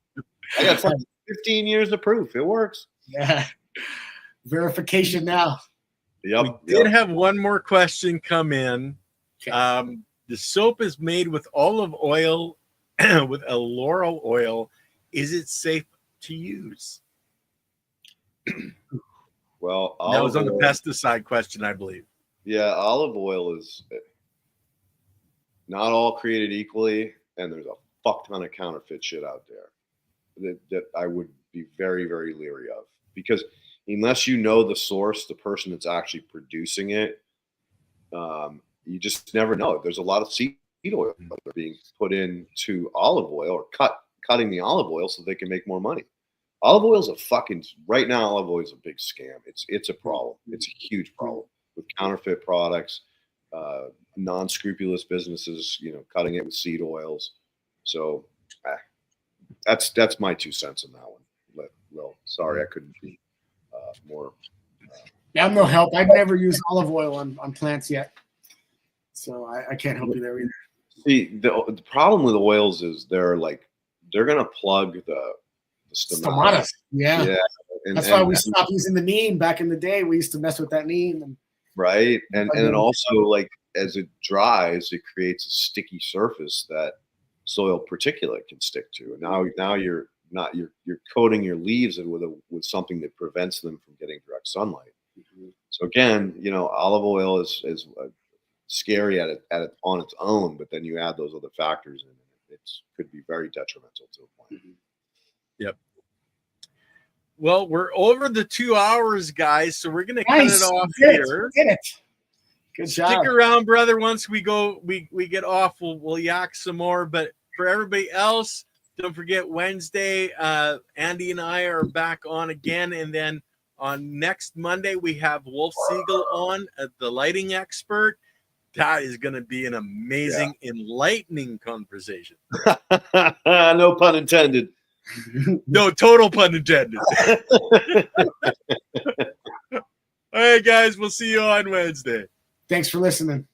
I got 15 years of proof. It works. Yeah. Verification now. Yep. We did have one more question come in. Okay. The soap is made with olive oil, with a laurel oil. Is it safe to use? Well, that was on the pesticide question, I believe. Yeah, olive oil is not all created equally, and there's a fuck ton of counterfeit shit out there that I would be very, very leery of, because unless you know the source, the person that's actually producing it, you just never know. There's a lot of seed oil that are being put into olive oil, or cutting the olive oil so they can make more money. Olive oil is right now, olive oil is a big scam. It's a problem. It's a huge problem with counterfeit products, non-scrupulous businesses, cutting it with seed oils. So that's my 2 cents on that one. Well, sorry, I couldn't be more. Yeah, I'm no help. I've never used olive oil on plants yet, so I can't help you there either. See, the problem with oils is they're gonna plug the stomata. Yeah. That's why we stopped using the neem back in the day. We used to mess with that neem. Right, and it also, as it dries, it creates a sticky surface that soil particulate can stick to. And now you're coating your leaves with something that prevents them from getting direct sunlight. So again, olive oil is scary on its own, but then you add those other factors in, it could be very detrimental to a plant. Yep. Well, we're over the 2 hours, guys, so we're gonna cut it off here. Did it. Good job. Stick around, brother. Once we get off, we'll yak some more. But for everybody else, don't forget Wednesday, Andy and I are back on again, and then on next Monday we have Wolf Siegel on, the lighting expert. That is going to be an amazing, enlightening conversation. No pun intended. No, total pun intended. All right, guys, we'll see you on Wednesday. Thanks for listening.